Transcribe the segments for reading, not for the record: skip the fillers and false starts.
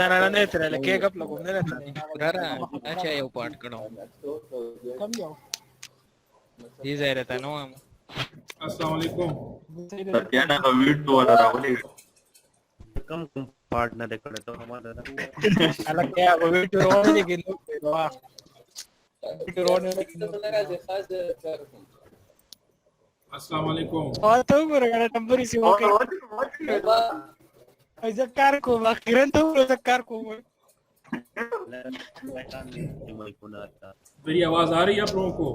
नाना तेरे लिए cake upload करने रहते हैं रहा अच्छा ये पार्ट करो कम जाओ जी ज़ाहिर रहता है ना हम अस्सलाम वालेकुम Tatiana का वीडियो वाला राहुल कम पार्टनर है तो हमारा अलग क्या वो वीडियो रोने के लोग वाह वीडियो रोने के लोग अस्सलाम वालेकुम और तो मेरा नंबर इसी हो गया ऐसा कार को किरण तो ऐसा कार को मेरी आवाज आ रही है आप लोगों को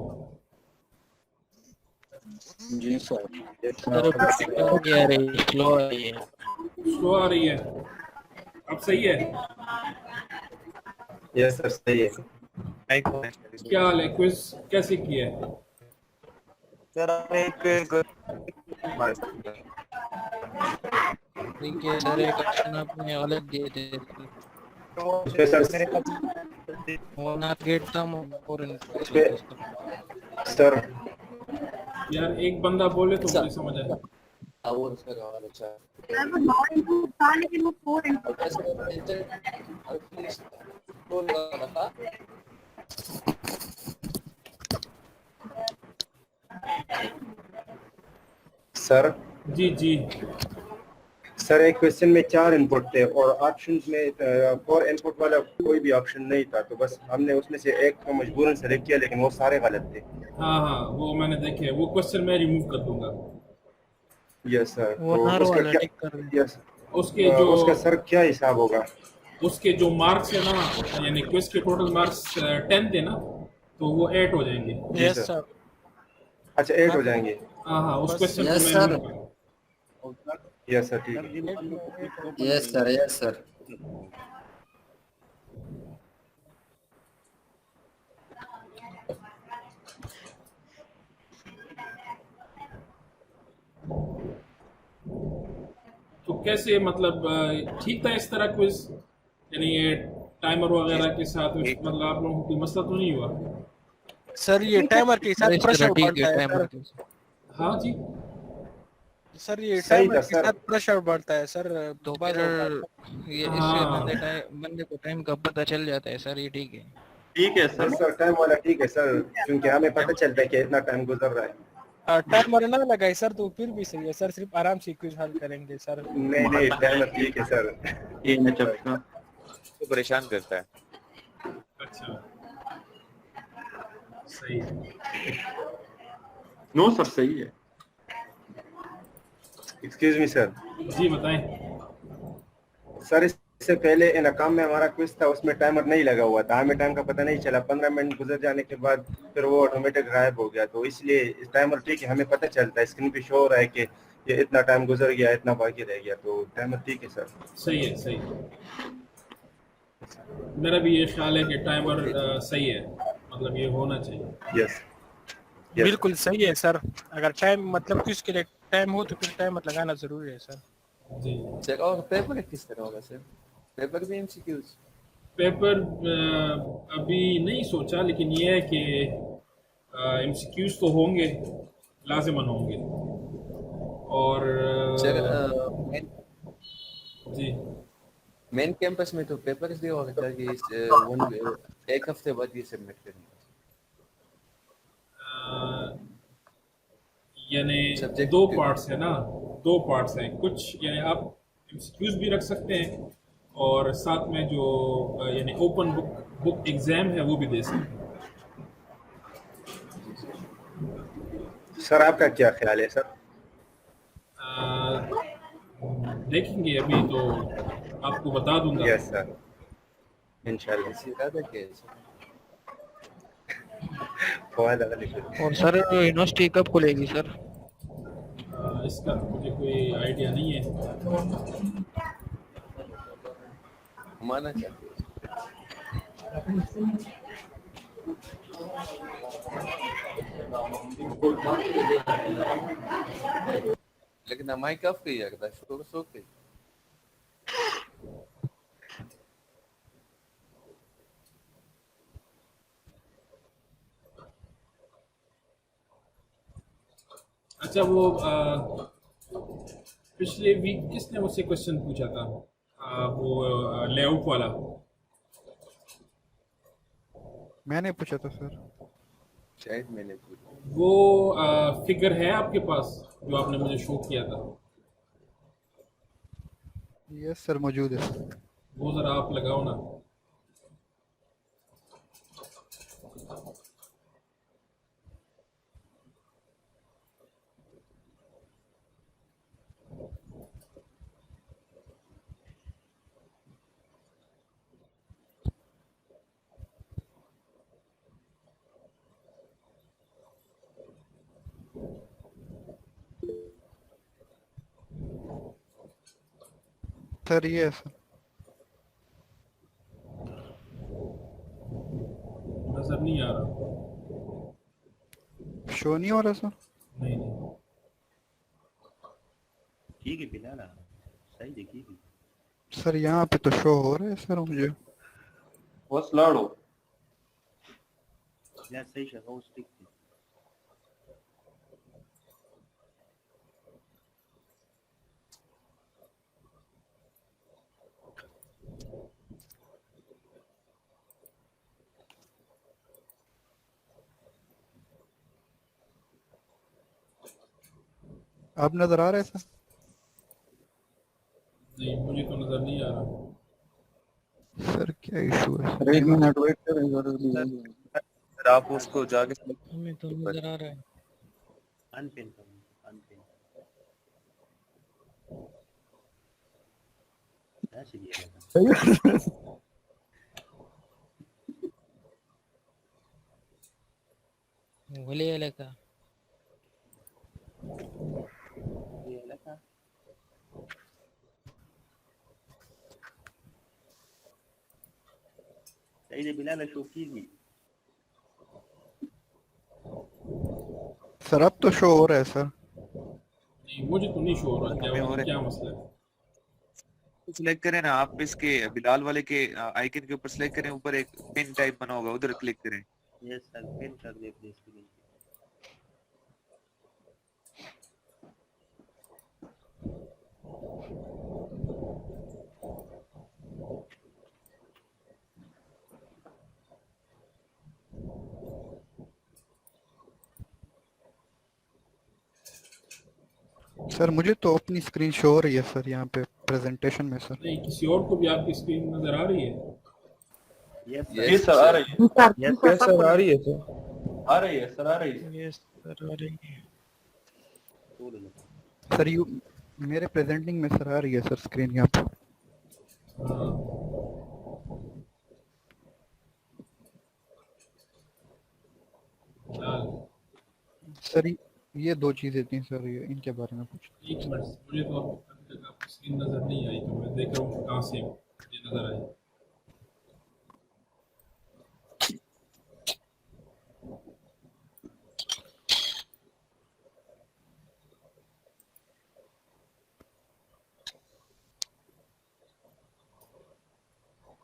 जी सर क्या रही स्लो है ये स्लो आ रही है अब सही है यस सर सही है क्या हाल है क्विज कैसे किया है सर एक ठीक है सर एक ऑप्शन आपने गलत दिए थे सर वो नॉट गेट था और सर यार एक बंदा बोले तो मुझे समझ आए लेकिन वो 4 सर जी जी सर एक क्वेश्चन में 4 इनपुट थे और ऑप्शंस में 4 इनपुट वाला कोई भी ऑप्शन नहीं था तो बस हमने उसमें से एक को मजबूरन सेलेक्ट किया लेकिन वो सारे गलत थे हाँ हाँ वो मैंने देखे वो क्वेश्चन मैं रिमूव कर दूंगा यस सर वो नार वाला टिक कर यस उसके जो उसका सर क्या हिसाब होगा उसके जो मार्क्स है ना यानी क्विज के टोटल मार्क्स 10 थे ना तो वो 8 हो जाएंगे यस सर अच्छा 8 हो जाएंगे हाँ हाँ उस क्वेश्चन को Yes, मैं sir. remove कर- यस सर ठीक है Yes, sir. Yes, sir. तो कैसे मतलब ठीक था इस तरह क्विज यानी ये टाइमर वगैरह के साथ मतलब आप लोगों को कोई मसला तो नहीं हुआ सर ये टाइमर के साथ प्रेशर बढ़ता है टाइमर सर हाँ जी सर ये सही टाइमर था, के सर। साथ प्रेशर बढ़ता है सर तो फिर ये इससे हाँ। बंदे को टाइम का पता चल जाता है सर ये ठीक है ठीक है सर सर टाइम वाला ठीक है सर क्योंकि हमें पता चलता है कि इतना टाइम गुजर रहा है टाइमर ना लगाए सर तो फिर भी सही है सर सिर्फ आराम से क्विज हल करेंगे सर नहीं टाइमर ठीक है सर ये मैं चलता तो परेशान करता है अच्छा सही है नो सर सही है एक्सक्यूज मी सर जी बताएं सर इससे पहले इन काम में हमारा क्विज था उसमें टाइमर नहीं लगा हुआ था हमें टाइम का पता नहीं चला 15 मिनट गुजर जाने के बाद फिर वो ऑटोमेटिक गायब हो गया तो इसलिए इस टाइमर ठीक है हमें पता चलता है स्क्रीन पे शो हो रहा है कि ये इतना टाइम गुजर गया इतना बाकी रह गया तो टाइमर ठीक है सर सही है सही है मेरा भी ये ख्याल है कि टाइमर सही है मतलब ये होना चाहिए यस बिल्कुल सही है सर अगर टाइम मतलब क्विज के लिए टाइम हो तो फिर टाइमर लगाना जरूरी है सर जी सर और पेपर किस तरह होगा सर पेपर भी एमसीक्यूज पेपर अभी नहीं सोचा लेकिन ये है कि एमसीक्यूज तो होंगे लाजिमन होंगे और सर जी मेन कैंपस में तो पेपर्स भी होगा सर कि एक हफ्ते बाद ये सबमिट करेंगे यानी Subject दो to- पार्ट्स है ना दो पार्ट्स हैं कुछ यानी आप एमसीक्यूज भी रख सकते हैं और साथ में जो यानी ओपन बुक एग्जाम है वो भी दे सकते हैं सर आपका क्या ख्याल है सर देखेंगे अभी तो आपको बता दूंगा यस सर इंशाल्लाह इसी इरादा के सर फवाद अली फिर और सर यूनिवर्सिटी कब खुलेगी सर इसका तो मुझे कोई आइडिया नहीं है हमारा चाहते हैं लेकिन हमारी कब की जाता है शुरू सो के अच्छा वो पिछले वीक किसने मुझसे क्वेश्चन पूछा था वो लेआउट वाला। मैंने पूछा था सर। शायद मैंने पूछा। वो फिगर है आपके पास जो आपने मुझे शो किया था? यस सर, मौजूद है सर। वो जरा आप लगाओ ना। सर ये है सर। नजर नहीं आ रहा। शो नहीं हो रहा सर। नहीं नहीं। ठीक है बिलाल, सही देखिए। सर यहाँ पे तो शो हो रहा है सर मुझे। बस लाड़ो यार सही शका उस टिक थी। आप नजर आ रहे हैं सर? नहीं मुझे तो नजर नहीं आ रहा। सर क्या इशू है? सर, 1 मिनट वेट करें सर आप उसको जाके हमें तो नजर आ रहा है। अनपिन करो, अनपिन ऐसे ही है। वली अलका ये लगा सही है बिलाल, शो कीजिए। सर अब तो शो हो रहा है सर। नहीं मुझे तो नहीं शो हो रहा। क्या मसला है? सिलेक्ट करें ना आप, इसके बिलाल वाले के आइकन के ऊपर सिलेक्ट करें, ऊपर एक पिन टाइप बना होगा उधर क्लिक करें। यस सर, पिन कर दे प्लीज। सर मुझे तो अपनी स्क्रीन शो हो रही है सर यहाँ पे प्रेजेंटेशन में सर। नहीं किसी और को भी आपकी स्क्रीन नजर आ रही है? यस जी सर आ रही है। यस सर आ रही है सर। आ रही है सर, आ रही है। यस सर आ रही है। सर यू मेरे प्रेजेंटिंग में सर आ रही है सर स्क्रीन यहाँ पे। सर ये दो चीजें थी सर, ये इनके बारे में पूछ। एक मिनट, मुझे तो अभी तक आपकी स्क्रीन नजर नहीं आई, तो मैं देख रहा हूँ कहाँ से ये नजर आई।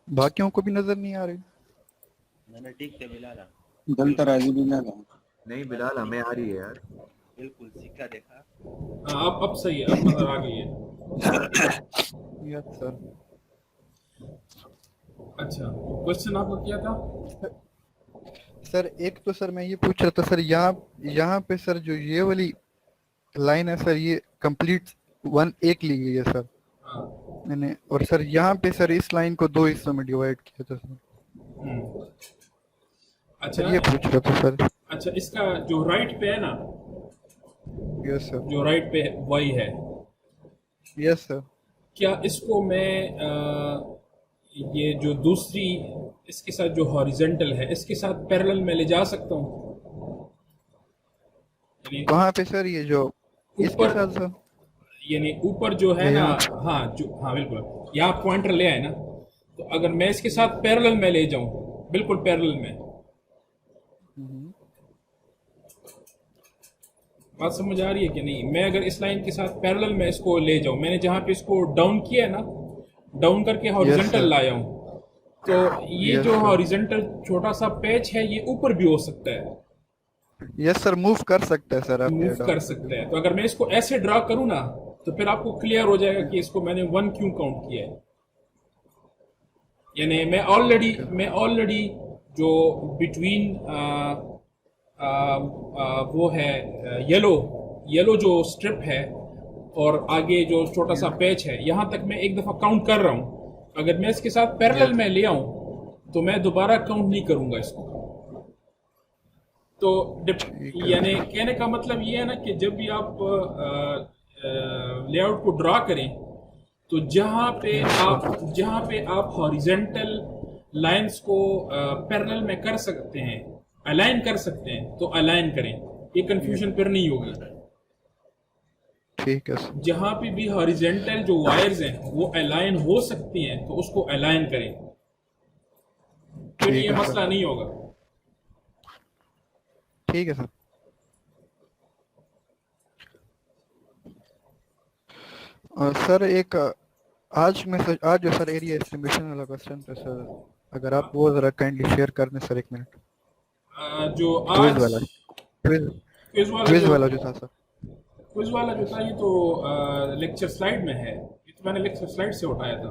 बाकियों को भी नजर नहीं आ रही। मैंने ठीक से बिलाल गलत राजी भी ना नहीं बिलाल हमें आ रही है यार। बिल्कुल सिक्का देखा। हाँ अब सही है, अब नजर आ गई है। Yes sir. अच्छा क्वेश्चन आपका क्या था? सर एक तो सर मैं ये पूछ रहा था सर, यहाँ पे सर जो ये वाली लाइन है सर, ये कंप्लीट एक ली गई है सर हाँ। मैंने, और सर यहाँ पे सर इस लाइन को दो हिस्सों में डिवाइड किया था सर। अच्छा ये पूछ रहा था सर। अच्छा इसका जो राइट पे है ना, यस सर। जो राइट पे वही है। Yes sir. क्या इसको मैं ये जो दूसरी इसके साथ जो हॉरिजेंटल है इसके साथ पैरेलल में ले जा सकता हूँ? वहाँ पे सर ये जो इसके ऊपर साथ सर, यानी ऊपर जो है ना, हाँ जो हाँ बिल्कुल यहाँ पॉइंटर ले आए ना, तो अगर मैं इसके साथ पैरेलल में ले जाऊं, बिल्कुल पैरेलल में, बात समझ आ रही है कि नहीं? मैं अगर इस लाइन के साथ पैरेलल में इसको ले जाऊं, मैंने जहाँ पे इसको डाउन किया है ना, डाउन करके हॉरिजेंटल लाया हूं, तो ये जो हॉरिजेंटल छोटा सा पैच है ये ऊपर भी हो सकता है। यस सर, मूव कर सकता है सर, आप मूव कर सकते हैं। तो अगर मैं इसको ऐसे ड्रा करूं ना, तो फिर आपको क्लियर हो जाएगा कि इसको मैंने 1 क्यों काउंट किया है। यानी मैं ऑलरेडी जो बिटवीन वो है येलो जो स्ट्रिप है और आगे जो छोटा सा पैच है, यहाँ तक मैं एक दफ़ा काउंट कर रहा हूँ। अगर मैं इसके साथ पैरेलल में ले आऊँ तो मैं दोबारा काउंट नहीं करूँगा इसको। तो यानी कहने का मतलब ये है ना कि जब भी आप लेआउट को ड्रा करें तो जहाँ पे आप हॉरिजेंटल लाइंस को पैरेलल में कर सकते हैं, अलाइन कर सकते हैं, तो अलाइन करें, ये कंफ्यूजन फिर नहीं होगी। ठीक है सर। जहाँ पे भी हॉरिजेंटल जो वायर्स हैं वो अलाइन हो सकती हैं तो उसको अलाइन करें, फिर ये मसला नहीं होगा। ठीक है सर। और सर एक आज जो सर एरिया एस्टिमेशन वाला क्वेश्चन था सर, अगर आप वो जरा काइंडली शेयर कर दें सर, 1 मिनट। जो क्विज आज वाला क्विज वाला जो था सर, क्विज वाला जो था ये तो लेक्चर स्लाइड में है, ये तो मैंने लेक्चर स्लाइड से उठाया था।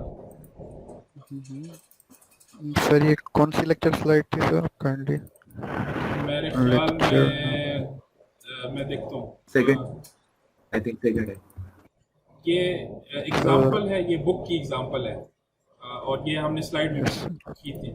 सर ये कौन सी लेक्चर स्लाइड थी सर काइंडली? मेरे ख्याल में मैं देखता हूँ, सेकंड, आई थिंक सेकंड है। ये एग्जांपल है, ये बुक की एग्जांपल है, और ये हमने स्लाइड में की थी।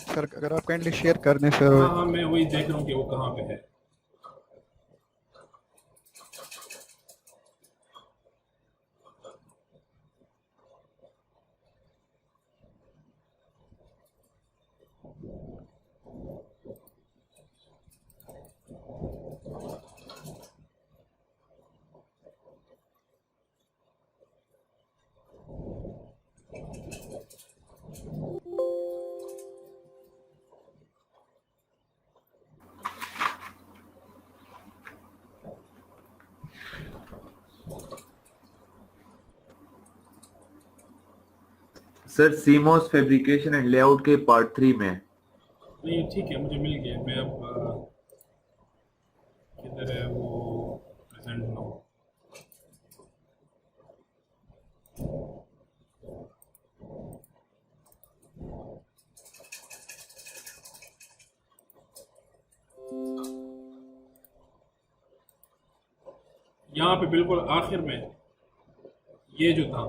सर अगर आप काइंडली शेयर कर दें सर। हाँ, मैं वही देख रहा हूँ कि वो कहाँ पे है। Sir CMOS fabrication and layout के पार्ट 3 में। नहीं ठीक है, मुझे मिल गया। मैं अब किधर है वो प्रेजेंट नाउ। यहाँ पे बिल्कुल आखिर में ये जो था,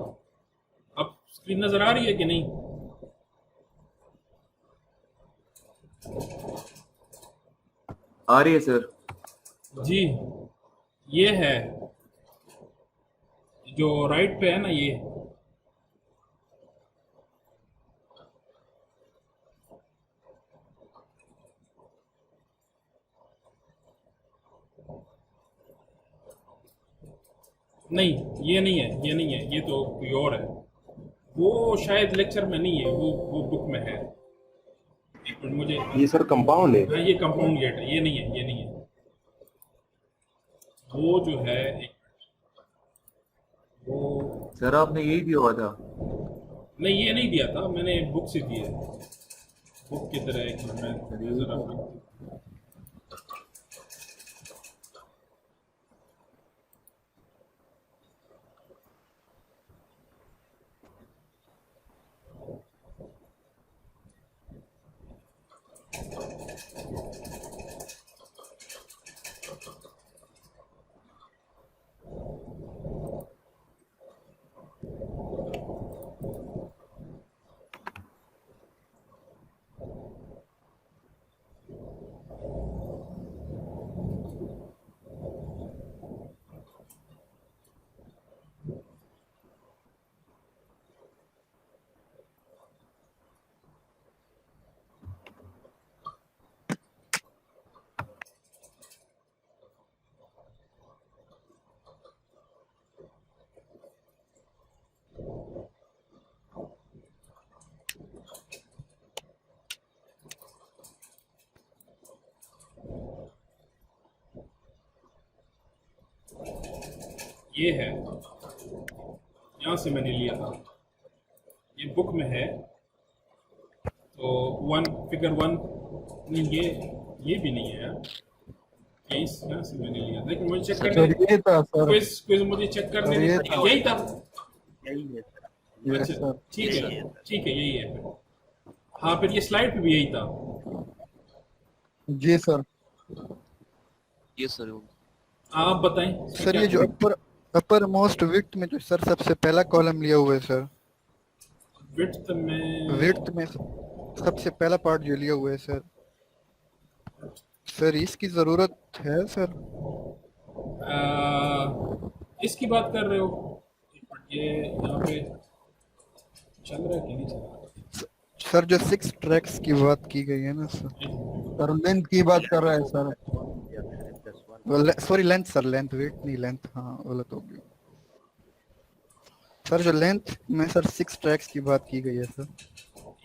अब स्क्रीन नजर आ रही है कि नहीं? आ रही है सर जी, ये है जो राइट पे है ना, ये नहीं, ये नहीं है, ये नहीं है, ये तो कोई और है। वो शायद लेक्चर में नहीं है, वो बुक में है। एक मिनट, मुझे ये सर कंपाउंड है। हाँ, ये कंपाउंड गेट है, ये नहीं है, ये नहीं है। वो जो है वो सर आपने यही दिया हुआ था। नहीं, ये नहीं दिया था मैंने, बुक से दिया है। बुक की तरह एक मिनट में जरा ये है, यहाँ से मैंने लिया था, ये बुक में है। तो फिगर 1 नहीं, ये भी नहीं है यार, ये यहाँ से मैंने लिया, लेकिन मुझे चेक करने, ये था सर, क्विज मुझे चेक करने ये दे। यही था, यही है सर। यस अच्छा, सर। ठीक है, ठीक है, यही है फिर। हाँ, फिर ये स्लाइड पे भी यही था। जी सर। ये सर आप बताएं सर ये जो अपर मोस्ट विड्थ में जो सर सबसे पहला कॉलम लिया हुआ है सर, विड्थ में सबसे पहला पार्ट जो लिया हुआ है सर, सर इसकी जरूरत है सर? इसकी बात कर रहे हो? ये यहाँ पे चल रहा है कि नहीं चल रहा? सर जो 6 ट्रैक्स की बात की गई है ना सर, सर लेंथ की बात कर रहा है sir. Sorry length sir, length wait नहीं लेंथ, हाँ गलत हो गया सर। जो लेंथ में सर 6 ट्रैक्स की बात की गई है सर,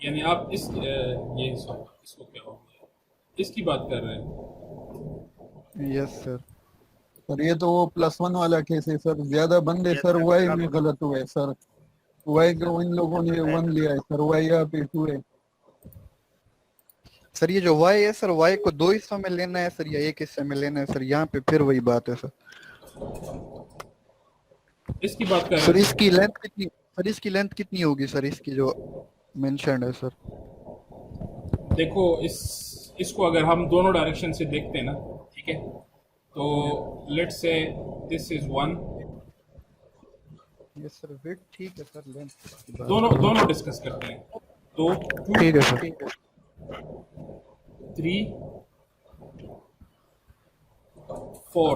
यानी आप इसको क्या हो गया, इसकी बात कर रहे हैं? Yes sir. सर ये तो वो +1 वाला केस है सर, ज्यादा बंदे सर वाई में गलत हुए सर, वाई को इन लोगों ने 1 लिया है सर, वाई यहाँ पे 2 है सर। ये जो y है सर, y को 2 हिस्सों में लेना है सर या एक हिस्से में लेना है सर? यहाँ पे फिर वही बात है सर। इसकी बात कर सर रहे हैं? इसकी लेंथ कितनी, सर इसकी लेंथ कितनी होगी सर, इसकी जो मेंशन्ड है सर? देखो, इसको अगर हम दोनों डायरेक्शन से देखते हैं ना, ठीक है, तो let's say this is 1, yes sir. Wait ठीक है सर, लेंथ दोनों डिस्कस करते हैं। तो 2, ठीक है सर। 3, 4,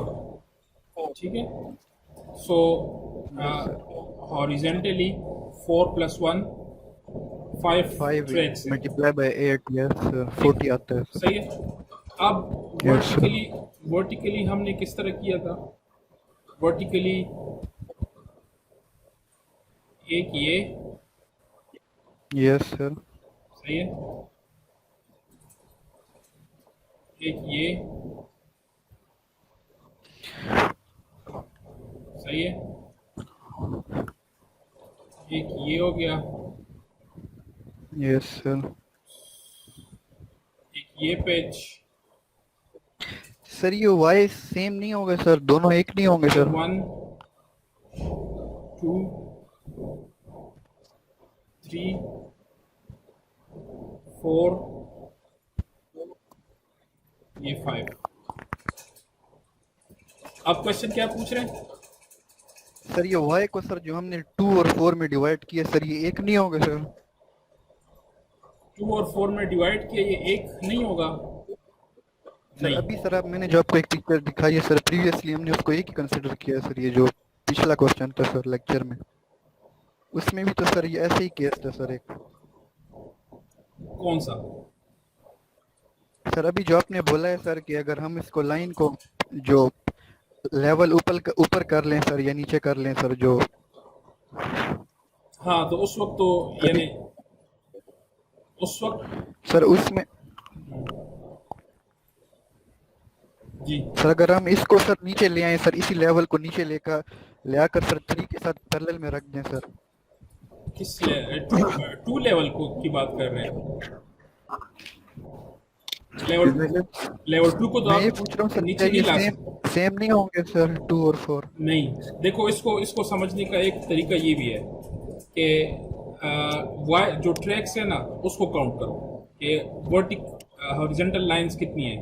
ठीक है। So horizontally 4 + 1 5 tracks multiply by 8, yes sir, 40 आता है सर। सही है। अब Yes, sir. वर्टिकली हमने किस तरह किया था? वर्टिकली एक ये, यस सर। सही है, एक ये, सही है, एक ये हो गया, यस सर। एक ये पेज, सर ये y सेम नहीं होगा सर, दोनों एक नहीं होंगे सर? 1 2 3 4, ये 5। अब क्वेश्चन क्या पूछ रहे हैं? सर ये y को सर जो हमने 2 और 4 में डिवाइड किया सर, ये एक नहीं होगा सर? 2 और 4 में डिवाइड किया, ये एक नहीं होगा। सर अभी सर आप मैंने जो आपको एक पिक्चर दिखाई है सर, प्रीवियसली हमने उसको एक ही कंसिडर किया है सर। ये जो पिछला क्वेश्चन था सर लेक्चर में, उसमें भी तो सर ये ऐसे ही केस था सर एक। कौन सा? सर अभी जो आपने बोला है सर कि अगर हम इसको लाइन को जो लेवल ऊपर कर लें सर या नीचे कर लें सर, जो हाँ, तो उस वक्त तो यानी उस वक्त सर उसमें जी सर अगर हम इसको सर नीचे ले आए सर, इसी लेवल को नीचे ले आकर सर 3 के साथ पैरेलल में रख दें सर। किस 2 लेवल को की बात कर रहे हैं? लेवल 2 को तो मैं ये आप पूछ रहा हूँ सर, नीचे नहीं ला सकते। सेम नहीं होंगे सर 2 और 4? नहीं, देखो, इसको समझने का एक तरीका ये भी है कि जो ट्रैक्स है ना, उसको काउंट करो कि हॉरिजॉन्टल लाइंस कितनी है।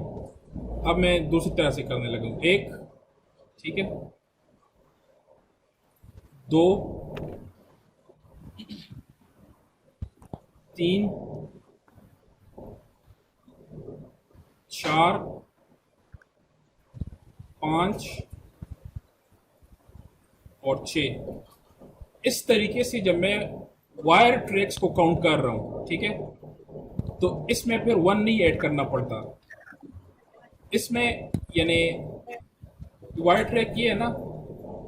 अब मैं दूसरी तरह से करने लगा हूँ। 1, ठीक है, 2, 3, 4, 5 और 6। इस तरीके से जब मैं वायर ट्रैक्स को काउंट कर रहा हूं, ठीक है, तो इसमें फिर 1 नहीं ऐड करना पड़ता। इसमें यानी वायर ट्रैक ये है ना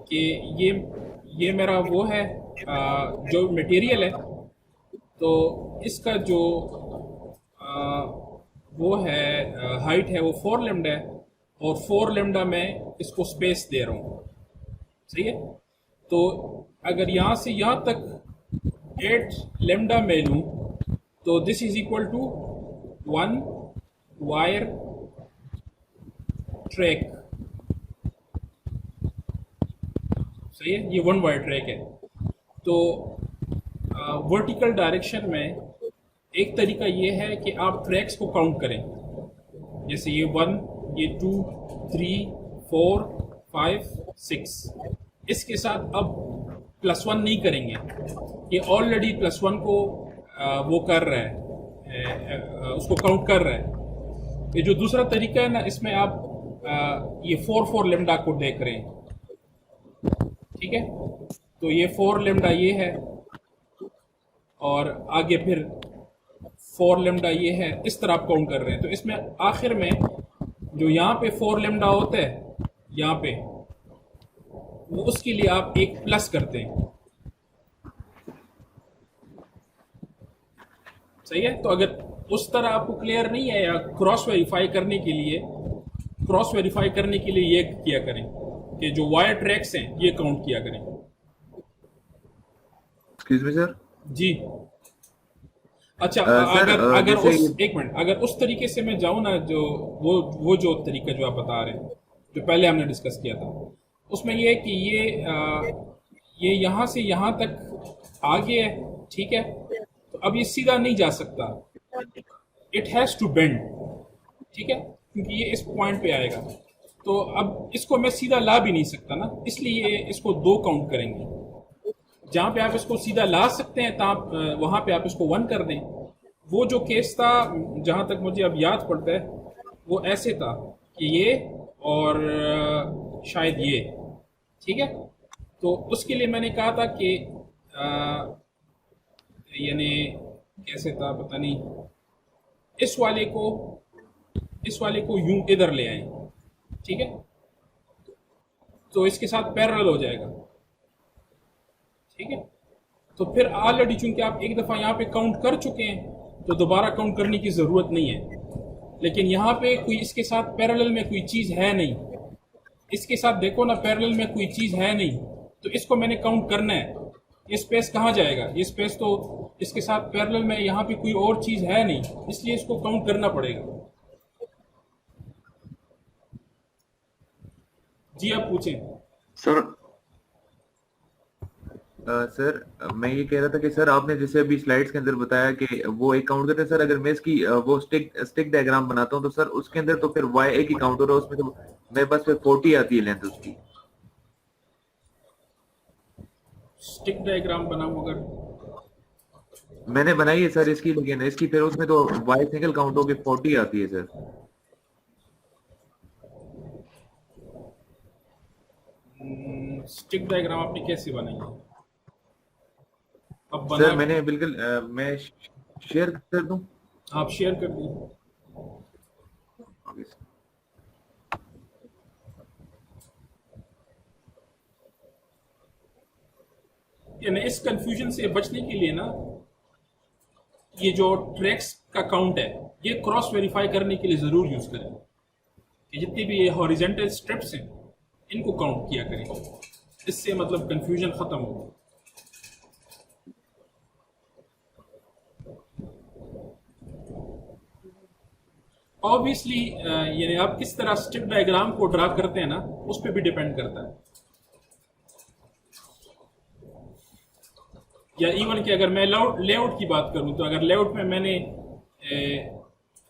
कि ये मेरा वो है जो मटेरियल है, तो इसका जो वो है हाइट है वो 4 लैम्डा है, और 4 लैम्डा में इसको स्पेस दे रहा हूँ, सही है। तो अगर यहाँ से यहाँ तक 8 लेमडा मैं लूँ तो this is equal to 1 wire track, सही है, ये 1 वायर ट्रैक है। तो वर्टिकल डायरेक्शन में एक तरीका ये है कि आप ट्रैक्स को काउंट करें, जैसे ये 1, ये 2, 3, 4, 5, 6। इसके साथ अब +1 नहीं करेंगे, ये ऑलरेडी +1 को वो कर रहा है, उसको काउंट कर रहा है। ये जो दूसरा तरीका है ना, इसमें आप ये 4 लेमडा को देख रहे हैं, ठीक है। तो ये 4 लेमडा ये है और आगे फिर 4 लेमडा ये है, इस तरह आप काउंट कर रहे हैं। तो इसमें आखिर में जो यहाँ पे 4 लेमडा होता है यहाँ पे, वो उसके लिए आप एक प्लस करते हैं, सही है। तो अगर उस तरह आपको क्लियर नहीं है, या क्रॉस वेरीफाई करने के लिए ये किया करें कि जो वायर ट्रैक्स हैं ये काउंट किया करें। Excuse me sir. जी अच्छा, एक मिनट, अगर उस तरीके से मैं जाऊं ना, जो वो जो तरीका जो आप बता रहे हैं, जो पहले हमने डिस्कस किया था, उसमें ये है कि ये यहाँ से यहाँ तक आगे है, ठीक है। तो अब ये सीधा नहीं जा सकता, इट हैज़ टू बेंड, ठीक है, क्योंकि ये इस पॉइंट पे आएगा। तो अब इसको मैं सीधा ला भी नहीं सकता ना, इसलिए इसको 2 काउंट करेंगे। जहाँ पे आप इसको सीधा ला सकते हैं तहाँ वहाँ पे आप इसको 1 कर दें। वो जो केस था, जहाँ तक मुझे अब याद पड़ता है, वो ऐसे था कि ये और शायद ये, ठीक है। तो उसके लिए मैंने कहा था कि यानी कैसे था पता नहीं, इस वाले को यूं इधर ले आए, ठीक है। तो इसके साथ पैरेलल हो जाएगा, ठीक है। तो फिर ऑलरेडी चूंकि आप एक दफ़ा यहाँ पे काउंट कर चुके हैं, तो दोबारा काउंट करने की ज़रूरत नहीं है। लेकिन यहाँ पे कोई इसके साथ पैरेलल में कोई चीज़ है नहीं, इसके साथ देखो ना, पैरेलल में कोई चीज़ है नहीं, तो इसको मैंने काउंट करना है। ये स्पेस कहाँ जाएगा? ये स्पेस तो इसके साथ पैरेलल में यहाँ पे कोई और चीज़ है नहीं, इसलिए इसको काउंट करना पड़ेगा। जी आप पूछें सर। सर मैं ये कह रहा था कि सर आपने जैसे अभी स्लाइड्स के अंदर बताया कि वो एक काउंट करते हैं। सर अगर मैं इसकी वो स्टिक डायग्राम बनाता हूँ तो सर उसके अंदर तो फिर वाई एक ही काउंट हो रहा है, उसमें तो मेरे पास फिर 40 आती है लेंथ उसकी। स्टिक डायग्राम बनाऊं अगर मैंने बनाई है सर इसकी, लेकिन इसकी फिर उसमें तो वाई सिंगल काउंट होके 40 आती है सर। स्टिक डायग्राम आपने कैसे बनाई है? अब सर मैंने बिल्कुल मैं शेयर कर दूं? आप शेयर कर दीजिए। यानी इस कंफ्यूजन से बचने के लिए ना, ये जो ट्रैक्स का काउंट है ये क्रॉस वेरीफाई करने के लिए जरूर यूज करें कि जितनी भी ये हॉरिजॉन्टल स्ट्रिप्स हैं इनको काउंट किया करें, इससे मतलब कंफ्यूजन खत्म होगा। ऑब्वियसली यानी आप किस तरह स्टिक डायग्राम को ड्रा करते हैं ना, उस पर भी डिपेंड करता है। या इवन कि अगर मैं लेआउट की बात करूं, तो अगर लेआउट में मैंने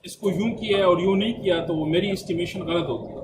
इसको यूं किया और यूं नहीं किया तो वो मेरी एस्टिमेशन गलत होती है।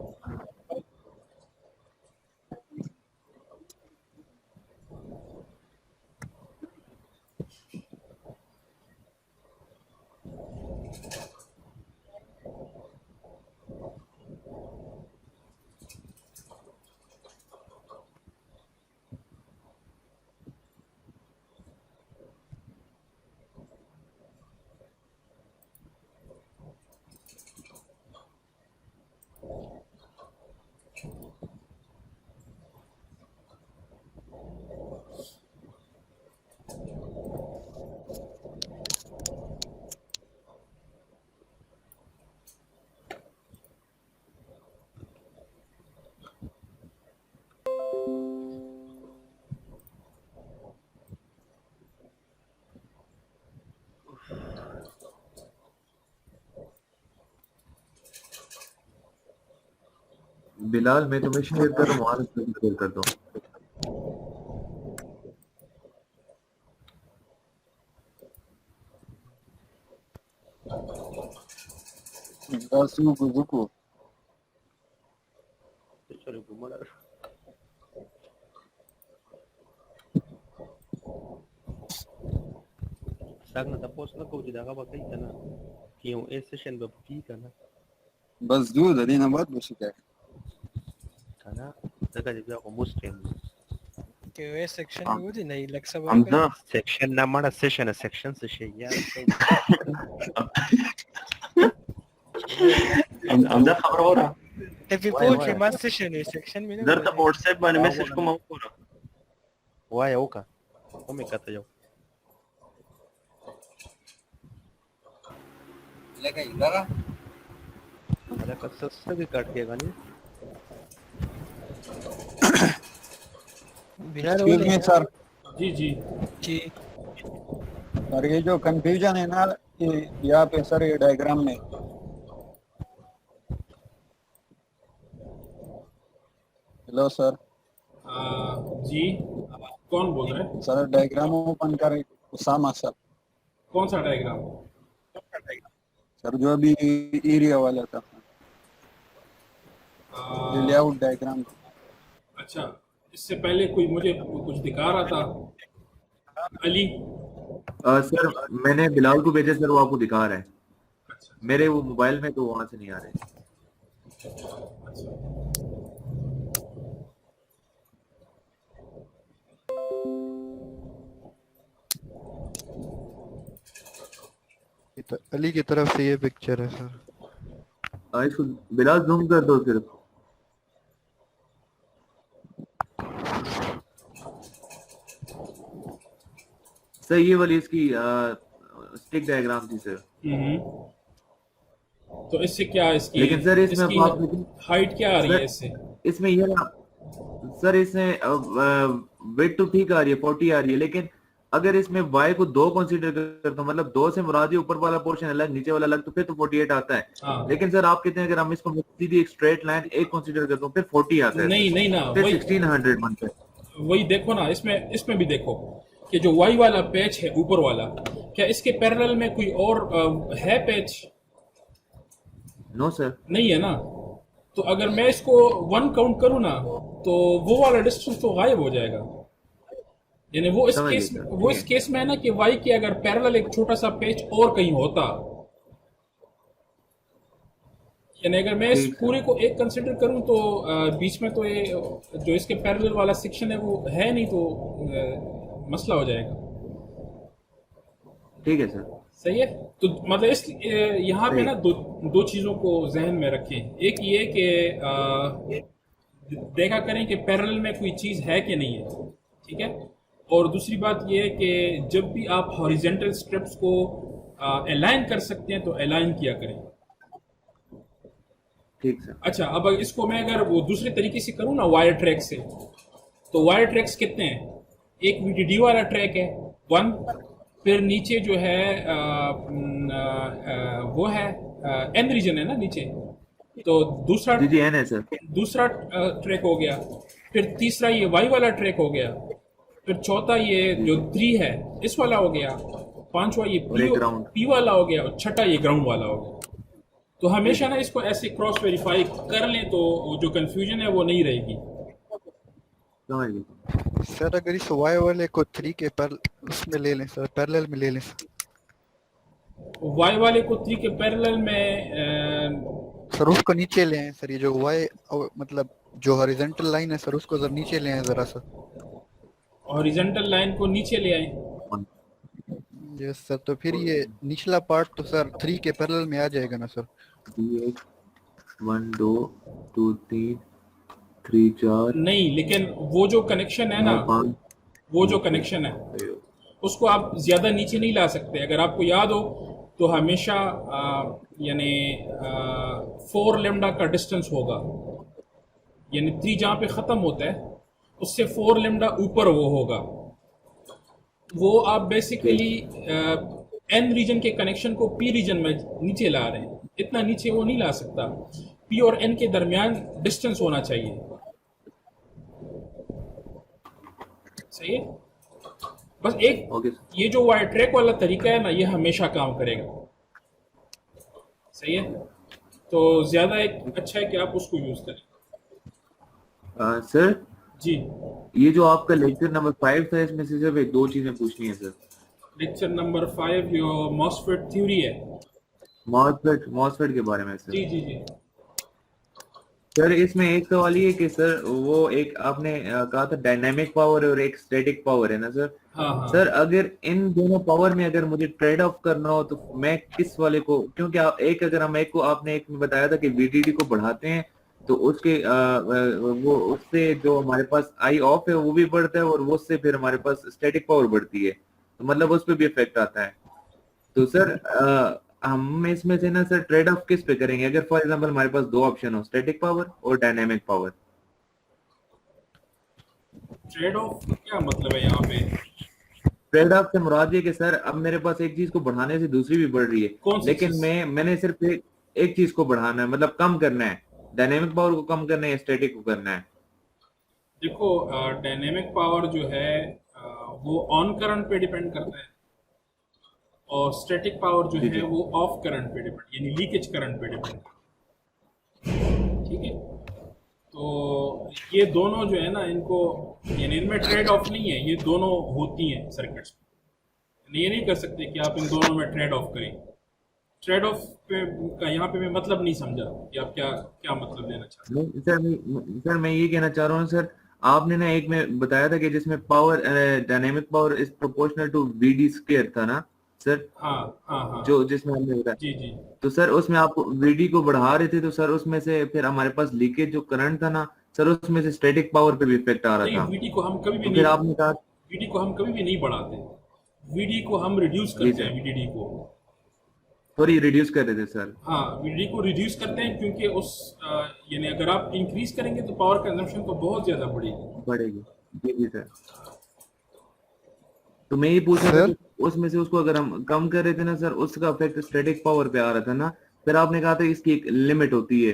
बिलाल मैं तुम्हें शेयर कर रहा हूँ, वहाँ से शेयर कर दो। बस zuku. Sorry, gumala. Sagna tapos na ko dida ka ba kay kana. Yung session ba pi kana. बस दूध अदीना बात बशिका Kana daga dida ko Muslim. कि वे सेक्शन में वो थी नहीं लग सब Amda section na mara session section se şey ya. आमचा खबर हो रहा ते भी पूछ मत सेशन है सेक्शन में जर का व्हाट्सएप पर मैसेज को माफ करो Why oka? Kome kata yo. लगा इधर Ada kasa सभी काट के गानी. बिहार एक्सक्यूज मी सर जी जी जी और ये जो कंफ्यूजन है ना यहाँ पे सर ये डायग्राम में हेलो सर जी कौन बोल रहे हैं? सर डायग्राम ओपन कर उसामा सर कौन सा डायग्राम? सर जो अभी एरिया वाला था ये लेआउट डायग्राम अच्छा, इससे पहले कोई मुझे कुछ दिखा रहा था अली। सर मैंने बिलाल को भेजा सर, वो आपको दिखा रहा है। मेरे वो मोबाइल में तो वहां से नहीं आ रहे। तो अली की तरफ से ये पिक्चर है सर। इसको बिलाल जूम कर दो सिर्फ। सर ये वाली इसकी स्टिक डायग्राम थी सर। तो इससे क्या इसकी, लेकिन सर इसमें हाइट क्या आ रही है इससे? इसमें ये सर इसमें वेट तो ठीक आ रही है 40 आ रही है, लेकिन अगर इसमें y को 2 कंसीडर करता हूँ, मतलब 2 से मुराद ऊपर वाला पोर्शन अलग नीचे वाला अलग, तो फिर तो 48 आता है। हाँ। लेकिन सर आप कहते हैं अगर हम इसको सीधी एक स्ट्रेट लाइन एक कंसीडर करता हूँ फिर 40 आता है। नहीं नहीं ना, फिर 1600 बनता है। वही देखो ना, इसमें भी देखो कि जो y वाला पैच है ऊपर वाला, क्या इसके पैरेलल में कोई और है पैच? नो सर नहीं है ना। तो अगर मैं इसको 1 काउंट करूँ ना तो वो वाला डिस्टेंस तो गायब हो जाएगा। यानी वो इस केस में है ना कि y के अगर पैरेलल एक छोटा सा पैच और कहीं होता, यानी अगर मैं इस पूरे को एक कंसिडर करूं तो बीच में तो ये जो इसके पैरेलल वाला सेक्शन है वो है नहीं, तो मसला हो जाएगा। ठीक है सर, सही है। तो मतलब इस यहाँ पे ना दो चीजों को जहन में रखें। एक ये कि देखा करें कि पैरेलल में कोई चीज है कि नहीं है, ठीक है। और दूसरी बात ये है कि जब भी आप हॉरिजेंटल स्ट्रिप्स को अलाइन कर सकते हैं तो अलाइन किया करें। ठीक सर। अच्छा, अब इसको मैं अगर वो दूसरे तरीके से करूँ ना वायर ट्रैक से, तो वायर ट्रैक्स कितने हैं? एक VDD वाला ट्रैक है 1, फिर नीचे जो है वो है N रीजन है ना नीचे, तो दूसरा जी N है सर। दूसरा ट्रैक हो गया, फिर तीसरा ये Y वाला ट्रैक हो गया, फिर चौथा ये जो 3 है इस वाला हो गया, पांचवा ये P वाला हो गया, और छठा ये ग्राउंड वाला हो गया। तो हमेशा ना इसको ऐसे क्रॉस वेरीफाई कर लें तो जो कंफ्यूजन है वो नहीं रहेगी। सर अगर इस y वाले को 3 के पर उसमें ले लें सर, पैरेलल में ले लें सर। y वाले को 3 के पैरेलल में सर उसको नीचे ले आए सर, ये जो y मतलब जो हॉरिजॉन्टल लाइन है सर उसको जरा नीचे ले आए जरा सा। हॉरिजॉन्टल लाइन को नीचे ले आए। यस सर, तो फिर ये निचला पार्ट तो सर 3 के पैरेलल में आ जाएगा ना सर। 1 2 2 3 3 4 नहीं, लेकिन वो जो कनेक्शन है ना, वो जो कनेक्शन है उसको आप ज्यादा नीचे नहीं ला सकते। अगर आपको याद हो तो हमेशा यानी 4 लैम्डा का डिस्टेंस होगा, यानी 3 जहाँ पे खत्म होता है उससे 4 लैम्डा ऊपर वो होगा। वो आप बेसिकली N रीजन के कनेक्शन को P रीजन में नीचे ला रहे हैं, इतना नीचे वो नहीं ला सकता। P और N के दरमियान डिस्टेंस होना चाहिए। सही है। बस एक ओके ये जो वायर ट्रैक वाला तरीका है ना, ये हमेशा काम करेगा। सही है। तो ज्यादा एक अच्छा है कि आप उसको यूज करें। सर जी, ये जो आपका लेक्चर नंबर 5 था, इसमें से सिर्फ एक दो चीजें पूछनी है सर। लेक्चर नंबर 5 जो मॉसफेट थ्योरी है। मॉसफेट के बारे में सर। जी जी जी। सर इसमें एक सवाल ये है कि सर वो एक आपने कहा था डायनामिक पावर और एक स्टैटिक पावर है ना सर। हाँ हाँ। सर अगर इन दोनों पावर में अगर मुझे ट्रेड ऑफ करना हो तो मैं किस वाले को, क्योंकि आप एक अगर हम एक को आपने एक में बताया था कि वीडीडी को बढ़ाते हैं तो उसके वो उससे जो हमारे पास आई ऑफ है वो भी बढ़ता है और वो उससे फिर हमारे पास स्टैटिक पावर बढ़ती है, तो मतलब उस पर भी इफेक्ट आता है। तो सर हम इसमें से ना सर ट्रेड ऑफ किस पे करेंगे अगर फॉर एग्जांपल हमारे पास दो ऑप्शन हो, स्टैटिक पावर और डायनामिक पावर? ट्रेड ऑफ क्या मतलब है यहाँ पे? ट्रेड ऑफ से मुराद ये कि सर अब मेरे पास एक चीज को बढ़ाने से दूसरी भी बढ़ रही कौन है, सी लेकिन चीज? मैंने सिर्फ एक चीज को बढ़ाना है, मतलब कम करना है, डायनेमिक पावर को कम करना है या स्टैटिक को करना है? देखो डायनेमिक पावर जो है वो ऑन करंट पे डिपेंड करता है और स्टैटिक पावर जो है वो ऑफ करंट पे डिपेंड, यानी लीकेज करंट पे डिपेंड। ठीक है। तो ये दोनों जो है ना, इनको यानी इनमें ट्रेड ऑफ नहीं है, ये दोनों होती हैं सर्किट्स में। ये नहीं कर सकते कि आप इन दोनों में ट्रेड ऑफ करें। ट्रेड ऑफ पे का यहाँ पे मैं मतलब नहीं समझा कि आप क्या क्या मतलब लेना चाहते हैं। सर मैं ये कहना चाह रहा हूँ सर, आपने ना एक में बताया था कि जिसमें power dynamic power is proportional to VD square था ना सर। हाँ हाँ हाँ। जो जिसमें हमने बताया जी जी। तो सर उसमें आप वीडी को बढ़ा रहे थे तो सर उसमें से फिर हमारे पास लीकेज जो करंट था ना सर, उसमें से स्टैटिक पावर पे भी इफेक्ट आ रहा था। वीडी को हम कभी भी तो नहीं, फिर आपने कहा वीडी को हम कभी भी नहीं बढ़ाते, वीडी को हम रिड्यूस करते हैं। वीडीडी को सॉरी रिड्यूस कर रहे थे सर। हाँ, वीडीडी को रिड्यूस करते हैं क्योंकि उस यानी अगर आप इंक्रीज करेंगे तो पावर कंजम्पशन तो बहुत ज्यादा बढ़ेगी। जी जी सर। तो मैं ये पूछ रहा था उसमें से उसको अगर हम कम कर रहे थे ना सर, उसका इफेक्ट स्टैटिक पावर पे आ रहा था ना। फिर आपने कहा था इसकी एक लिमिट होती है,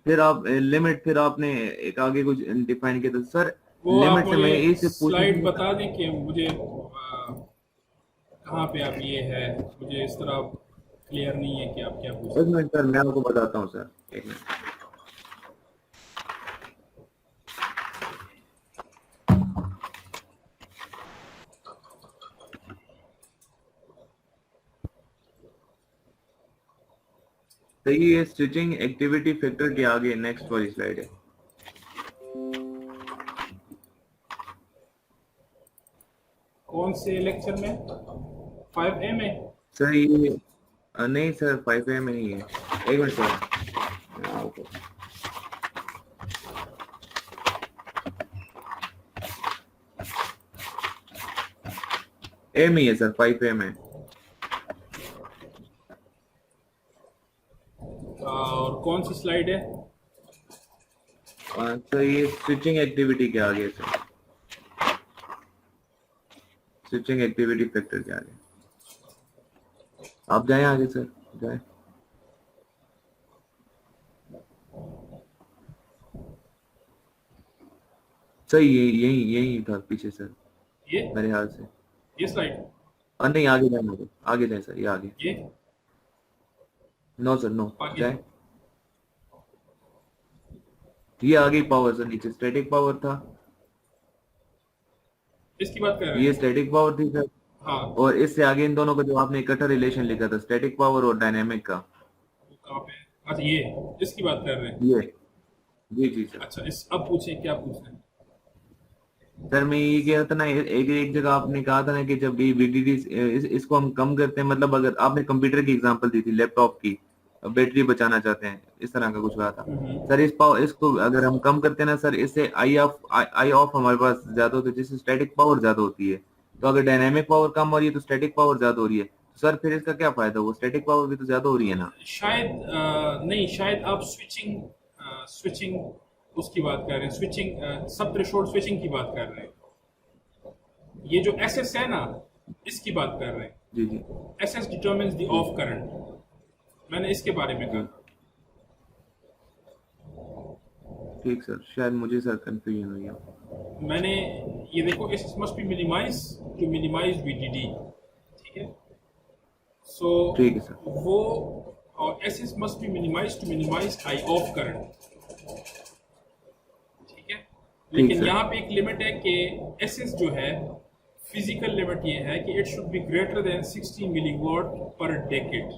फिर आप लिमिट फिर आपने एक आगे कुछ डिफाइन किया था सर। वो लिमिट आप से मैं मुझे इसे स्लाइड बता दें कि मुझे कहाँ पे आप ये है, मुझे इस तरह क्लियर नहीं है कि आप क्या पूछ रहे हैं। एक मिनट सर, मैं आपको बताता हूँ सर, एक मिनट। तो ये स्विचिंग एक्टिविटी फैक्टर के आगे नेक्स्ट वाली स्लाइड है। कौन से लेक्चर में? 5A में? सर ये नहीं सर 5A में नहीं है। एक मिनट सर, ए में है सर, 5A में। और कौन सी स्लाइड है? सर ये स्विचिंग एक्टिविटी के आगे सर, स्विचिंग एक्टिविटी फैक्टर के आगे। आप जाएं आगे सर, जाएं। सर यही था पीछे सर, ये मेरे ख्याल से ये स्लाइड। नहीं आगे जाए, आगे जाए सर, ये आगे। ये नो सर नो, आगे जाए। ये आगे पावर सर, नीचे स्टैटिक पावर था। इसकी बात कर रहे हैं? ये स्टैटिक पावर थी सर। हाँ। और इससे आगे इन दोनों का जो आपने इकट्ठा रिलेशन लिखा था, स्टैटिक पावर और डायनेमिक का। कहाँ पे? अच्छा ये इसकी बात कर रहे हैं? ये जी सर। अच्छा इस अब पूछे, क्या पूछ रहे हैं? सर मैं ये कह रहा था ना, एक जगह आपने कहा था ना कि जब ये VDD इसको हम कम करते हैं, मतलब अगर आपने कंप्यूटर की एग्जांपल दी थी, लैपटॉप की, बैटरी बचाना चाहते हैं, इस तरह का कुछ कहा था सर। इसको अगर हम कम करते हैं ना सर, इससे आई ऑफ हमारे पास ज्यादा होती है, जिससे स्टैटिक पावर ज्यादा होती है। तो अगर डायनेमिक पावर कम हो रही है तो स्टैटिक पावर ज्यादा हो रही है, सर फिर इसका क्या फायदा? वो स्टैटिक पावर भी तो ज्यादा हो रही है ना। शायद नहीं, शायद आप स्विचिंग उसकी बात कर रहे हैं, स्विचिंग सब थ्रेशोल्ड स्विचिंग की बात कर रहे हैं। ये जो SS है ना, इसकी बात कर रहे हैं। जी जी। SS determines the of current, मैंने इसके बारे में कहा। ठीक सर, शायद मुझे सर कंफ्यूजन हुई है। मैंने ये देखो, S must be minimize to minimize VDD, ठीक है। सो ठीक है सर। वो और S must be minimize to minimize I off current, ठीक है। लेकिन सर। यहाँ पे एक लिमिट है कि एस जो है फिजिकल लिमिट ये है कि it should be greater than 60 milliwatt पर डेकेड।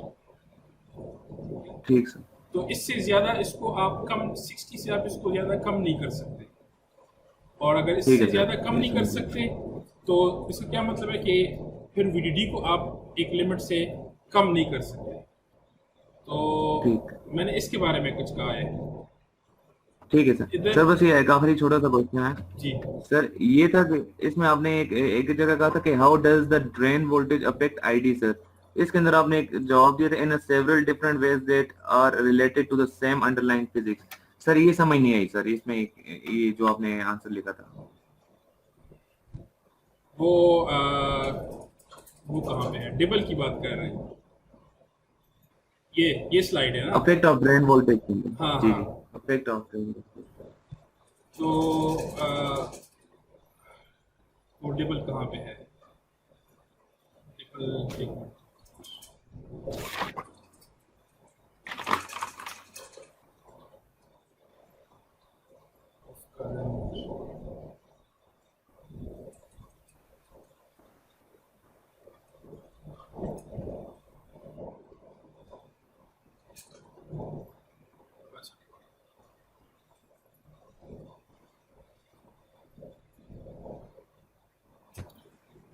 ठीक सर। तो इससे ज्यादा इसको आप कम 60 से आप इसको ज्यादा कम नहीं कर सकते, और अगर ठीक है इससे सर। ज्यादा कम नहीं कर सकते तो इसका क्या मतलब है कि फिर वीडीडी को आप एक लिमिट से कम नहीं कर सकते। तो ठीक। मैंने इसके बारे में कुछ कहा है। ठीक है सर। सर बस ये एक आखिरी छोटा सा क्वेश्चन है जी सर, ये था कि इसमें आपने एक जगह कहा था कि how does the drain voltage affect ID sir, इसके अंदर आपने एक जवाब दिया था in several different ways that are related to the same underlying physics. Sir ये समझ नहीं आई सर, इसमें ये जो आपने आंसर लिखा था वो कहाँ पे है? डिबल की बात कर रहे हैं, ये स्लाइड है ना, अफेक्ट ऑफ ड्रेन वोल्टेज। हाँ, जी हाँ। जी, अफेक्ट ऑफ ड्रेन वोल्टेज। तो वो डिबल कहाँ पे है? डिबल एक मिनट।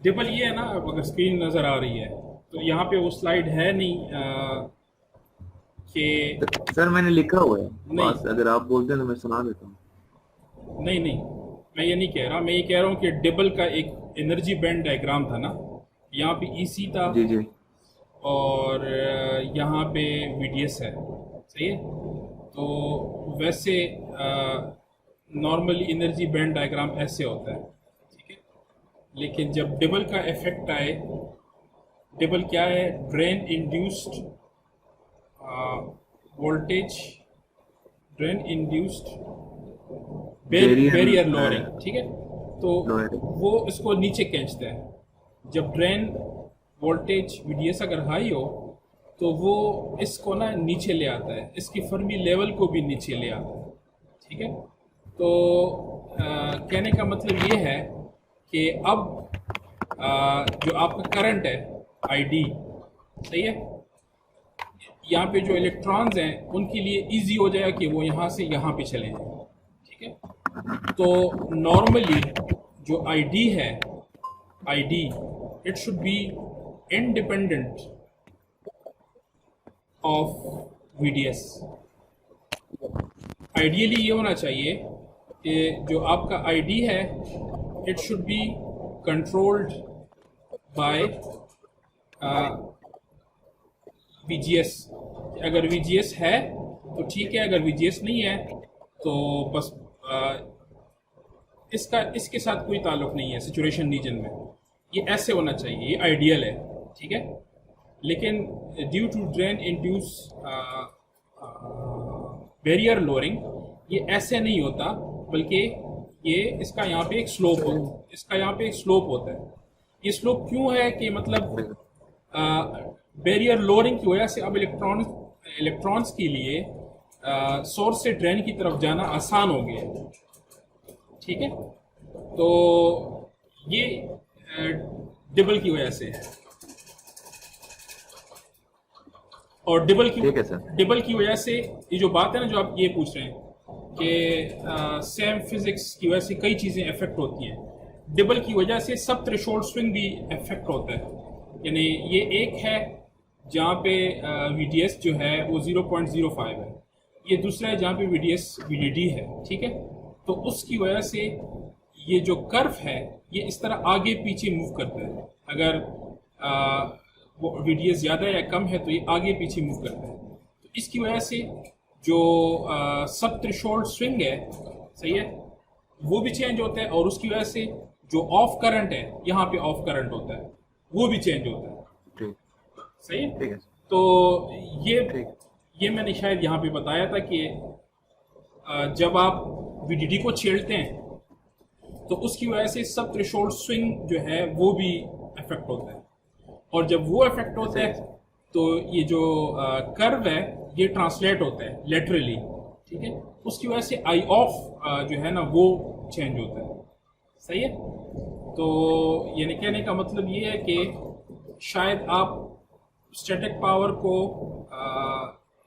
डिबल ये है ना, अब अगर स्क्रीन नजर आ रही है तो यहाँ पे वो स्लाइड है नहीं कि सर मैंने लिखा हुआ है नहीं। बस, अगर आप बोलते हैं तो मैं सुना देता हूँ। नहीं, मैं ये नहीं कह रहा, मैं ये कह रहा हूँ कि डिबल का एक एनर्जी बैंड डायग्राम था ना, यहाँ पे ईसी था जी जी, और यहाँ पे वीडीएस है, सही है। तो वैसे नॉर्मली एनर्जी बैंड डायग्राम ऐसे होता है, ठीक है। लेकिन जब डिबल का इफेक्ट आए, डिबल क्या है? Drain induced voltage, drain induced barrier lowering, ठीक है। तो वो इसको नीचे खींचता है। जब ड्रेन वोल्टेज वीडीएस अगर हाई हो तो वो इसको ना नीचे ले आता है, इसकी फर्मी लेवल को भी नीचे ले आता है, ठीक है। तो कहने का मतलब ये है कि अब जो आपका करंट है आईडी, सही है, यहाँ पे जो इलेक्ट्रॉन्स हैं उनके लिए इजी हो जाएगा कि वो यहाँ से यहाँ पे चले जाए, ठीक है। तो नॉर्मली जो आईडी है, ID it should be independent of VDS. Ideally ये होना चाहिए कि जो आपका आईडी है it should be controlled by VGS. अगर वीजीएस है तो ठीक है, अगर वीजीएस नहीं है तो बस इसके साथ कोई ताल्लुक नहीं है सैचुरेशन रीजन में। ये ऐसे होना चाहिए, ये आइडियल है, ठीक है। लेकिन due to drain induced barrier lowering ये ऐसे नहीं होता, बल्कि ये इसका यहाँ पे एक स्लोप होता है, इसका यहाँ पे एक स्लोप होता है। ये स्लोप क्यों है कि मतलब बैरियर लोअरिंग की वजह से अब इलेक्ट्रॉन्स के लिए सोर्स से ड्रेन की तरफ जाना आसान हो गया, ठीक है। तो ये डिबल की वजह से है, और डिबल की वजह से ये जो बात है ना, जो आप ये पूछ रहे हैं कि सेम फिजिक्स की वजह से कई चीज़ें इफेक्ट होती हैं, डिबल की वजह से सब थ्रेशोल्ड स्विंग भी इफेक्ट होता है। यानी ये एक है जहाँ पे VDS जो है वो 0.05 है, ये दूसरा है जहाँ पे VDD है, ठीक है। तो उसकी वजह से ये जो कर्व है ये इस तरह आगे पीछे मूव करता है। अगर वो VDS ज़्यादा या कम है तो ये आगे पीछे मूव करता है। तो इसकी वजह से जो सब थ्रेशोल्ड स्विंग है, सही है, वो भी चेंज होता है, और उसकी वजह से जो ऑफ करंट है, यहाँ पे ऑफ करंट होता है, वो भी चेंज होता है, सही है। ठीक है। तो ये मैंने शायद यहाँ पे बताया था कि जब आप VDD को छेड़ते हैं तो उसकी वजह से सब थ्रेशोल्ड स्विंग जो है वो भी अफेक्ट होता है, और जब वो अफेक्ट होता है तो ये जो कर्व है ये ट्रांसलेट होता है लेटरली, ठीक है, उसकी वजह से आई ऑफ जो है ना वो चेंज होता है। सही है। तो यानी कहने का मतलब ये है कि शायद आप स्टैटिक पावर को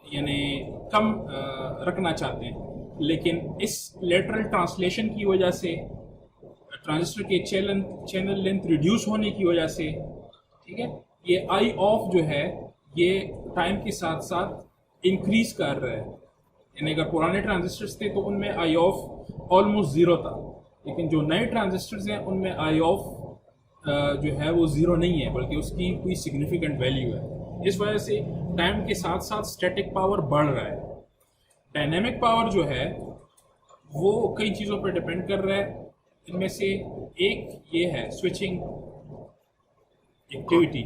यानी कम रखना चाहते हैं, लेकिन इस लेटरल ट्रांसलेशन की वजह से ट्रांजिस्टर के चैनल लेंथ रिड्यूस होने की वजह से, ठीक है, ये आई ऑफ जो है ये टाइम के साथ साथ इंक्रीज कर रहा है। यानी अगर पुराने ट्रांजिस्टर्स थे तो उनमें आई ऑफ ऑलमोस्ट ज़ीरो था, लेकिन जो नए ट्रांजिस्टर्स हैं उनमें आई ऑफ जो है वो ज़ीरो नहीं है, बल्कि उसकी कोई सिग्निफिकेंट वैल्यू है। इस वजह से टाइम के साथ साथ स्टैटिक पावर बढ़ रहा है। डायनेमिक पावर जो है वो कई चीज़ों पर डिपेंड कर रहा है, इनमें से एक ये है स्विचिंग एक्टिविटी,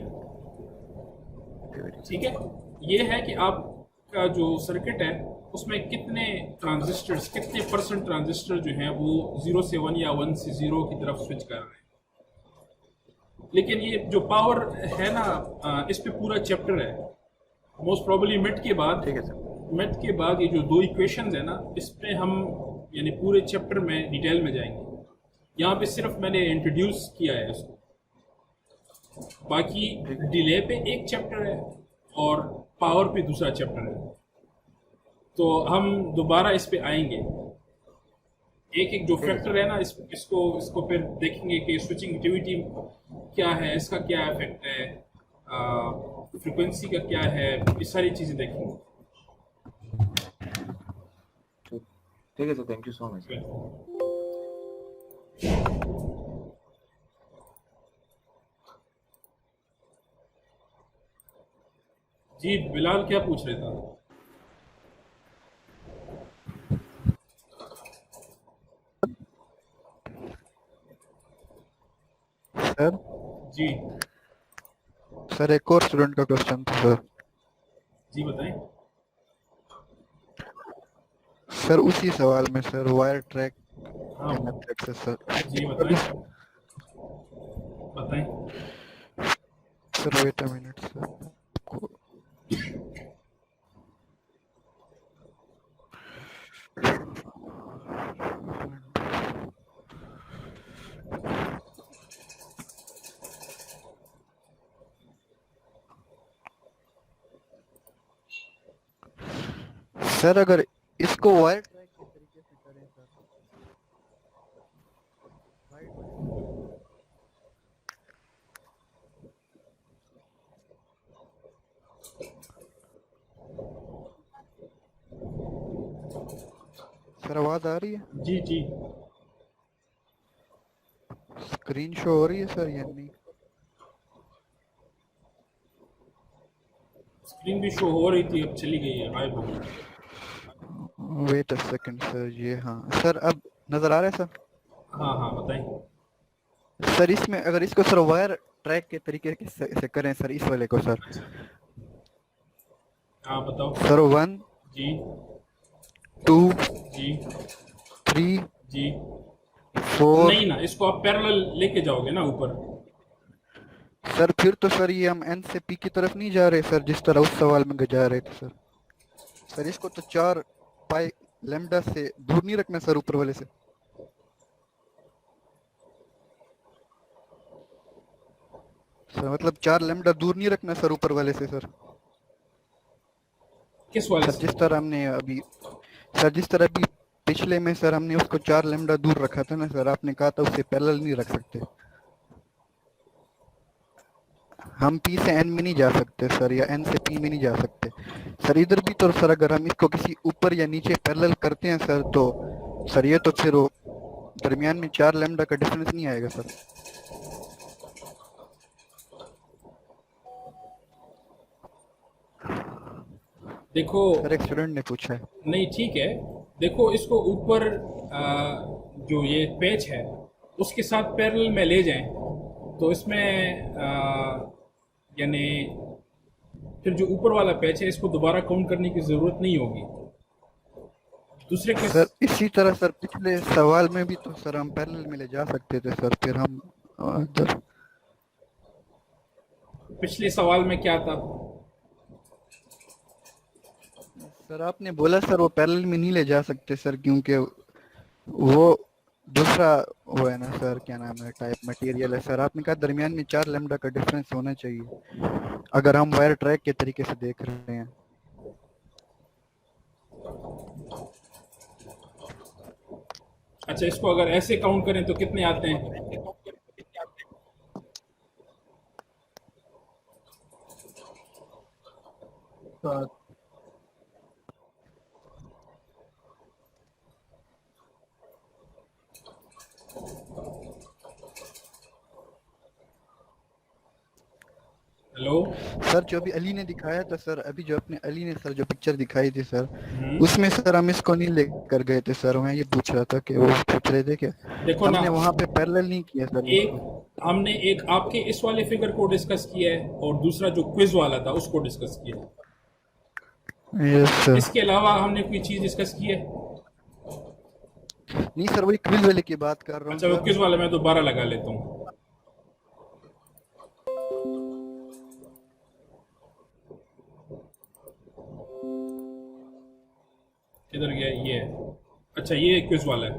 ठीक है। ये है कि आपका जो सर्किट है उसमें कितने ट्रांजिस्टर्स, कितने परसेंट ट्रांजिस्टर जो हैं वो 0 से 1 या 1 से 0 की तरफ स्विच कर रहे हैं। लेकिन ये जो पावर है ना, इस पे पूरा चैप्टर है। मोस्ट प्रोबेबली मिड के बाद, ठीक है सर, मिड के बाद ये जो दो इक्वेशंस है ना, इस पे हम यानी पूरे चैप्टर में डिटेल में जाएंगे। यहाँ पे सिर्फ मैंने इंट्रोड्यूस किया है इसको, बाकी डिले पे एक चैप्टर है और पावर पे दूसरा चैप्टर है। तो हम दोबारा इस पे आएंगे, एक एक जो फैक्टर है ना इसको फिर देखेंगे कि स्विचिंग एक्टिविटी क्या है, इसका क्या इफेक्ट है, फ्रीक्वेंसी का क्या है, ये सारी चीज़ें देखेंगे। ठीक है sir, thank you so much. जी बिलाल क्या पूछ रहे था? सर जी सर एक और स्टूडेंट का क्वेश्चन था सर। जी बताएं। सर उसी सवाल में सर वायर ट्रैक हाँ मेथड से सर। जी बताएं बताएं। Sir wait a minute sir. Sir अगर इसको वायर ट्रैक के तरीके से करें सर, सर आवाज आ रही है? जी जी स्क्रीन शो हो रही है सर या नहीं? स्क्रीन भी शो हो रही थी, अब चली गई है, गायब हो गई। Wait a second sir. ये हाँ सर अब नजर आ रहा है सर? हाँ हाँ बताएं। सर इसमें अगर इसको सर वायर ट्रैक के तरीके से करें सर, इस वाले को सर। हाँ बताओ सर 1 जी 2 जी 3 जी 4। नहीं ना, इसको आप पैरेलल लेके जाओगे ना ऊपर। सर फिर तो सर ये हम एन से पी की तरफ नहीं जा रहे सर, जिस तरह उस सवाल में जा रहे थे सर। सर इसको तो 4 पाई लैम्डा से दूर नहीं रखना सर, ऊपर वाले से। सर मतलब 4 लैम्डा दूर नहीं रखना सर ऊपर वाले से सर। किस वाले सर जिस तरह हमने अभी पिछले में सर हमने उसको 4 लैम्डा दूर रखा था ना सर, आपने कहा था उसे पैरेलल नहीं रख सकते। हम पी से एन में नहीं जा सकते सर, या एन से पी में नहीं जा सकते सर। इधर भी तो सर अगर हम इसको किसी ऊपर या नीचे पैरेलल करते हैं सर, तो सर ये तो फिर वो दरमियान में 4 लैम्डा का डिफरेंस नहीं आएगा सर। देखो सर एक स्टूडेंट ने पूछा है। नहीं ठीक है, देखो इसको ऊपर जो ये पेच है उसके साथ पैरेलल में ले जाएं तो इसमें यानी फिर जो ऊपर वाला पैच है इसको दोबारा काउंट करने की ज़रूरत नहीं होगी। दूसरे केस सर इसी तरह सर पिछले सवाल में भी तो सर हम पैरेलल में ले जा सकते थे सर, फिर हम इधर पिछले सवाल में क्या था? सर आपने बोला सर वो पैरेलल में नहीं ले जा सकते सर, क्योंकि वो दूसरा वो है ना सर, क्या नाम है, टाइप मटेरियल है सर। आपने कहा दरमियान में 4 लैम्डा का डिफरेंस होना चाहिए अगर हम वायर ट्रैक के तरीके से देख रहे हैं। अच्छा, इसको अगर ऐसे काउंट करें तो कितने आते हैं? सात। हेलो सर जो अभी अली ने दिखाया था सर, अभी जो अपने अली ने सर जो पिक्चर दिखाई थी सर, उसमें सर हम इसको नहीं लेकर गए थे सर। मैं ये पूछ रहा था कि वो पूछ रहे थे कि देखो ना, हमने वहाँ पे पैरेलल नहीं किया सर। हमने एक आपके इस वाले फिगर को डिस्कस किया है और दूसरा जो क्विज वाला था उसको डिस्कस किया है। Yes sir. इसके अलावा हमने कोई चीज डिस्कस की है? नहीं सर, वही क्विज वाले की बात कर रहा हूँ। अच्छा, वो क्विज वाला मैं दोबारा लगा लेता हूँ। किधर गया ये? अच्छा, ये क्विज वाला है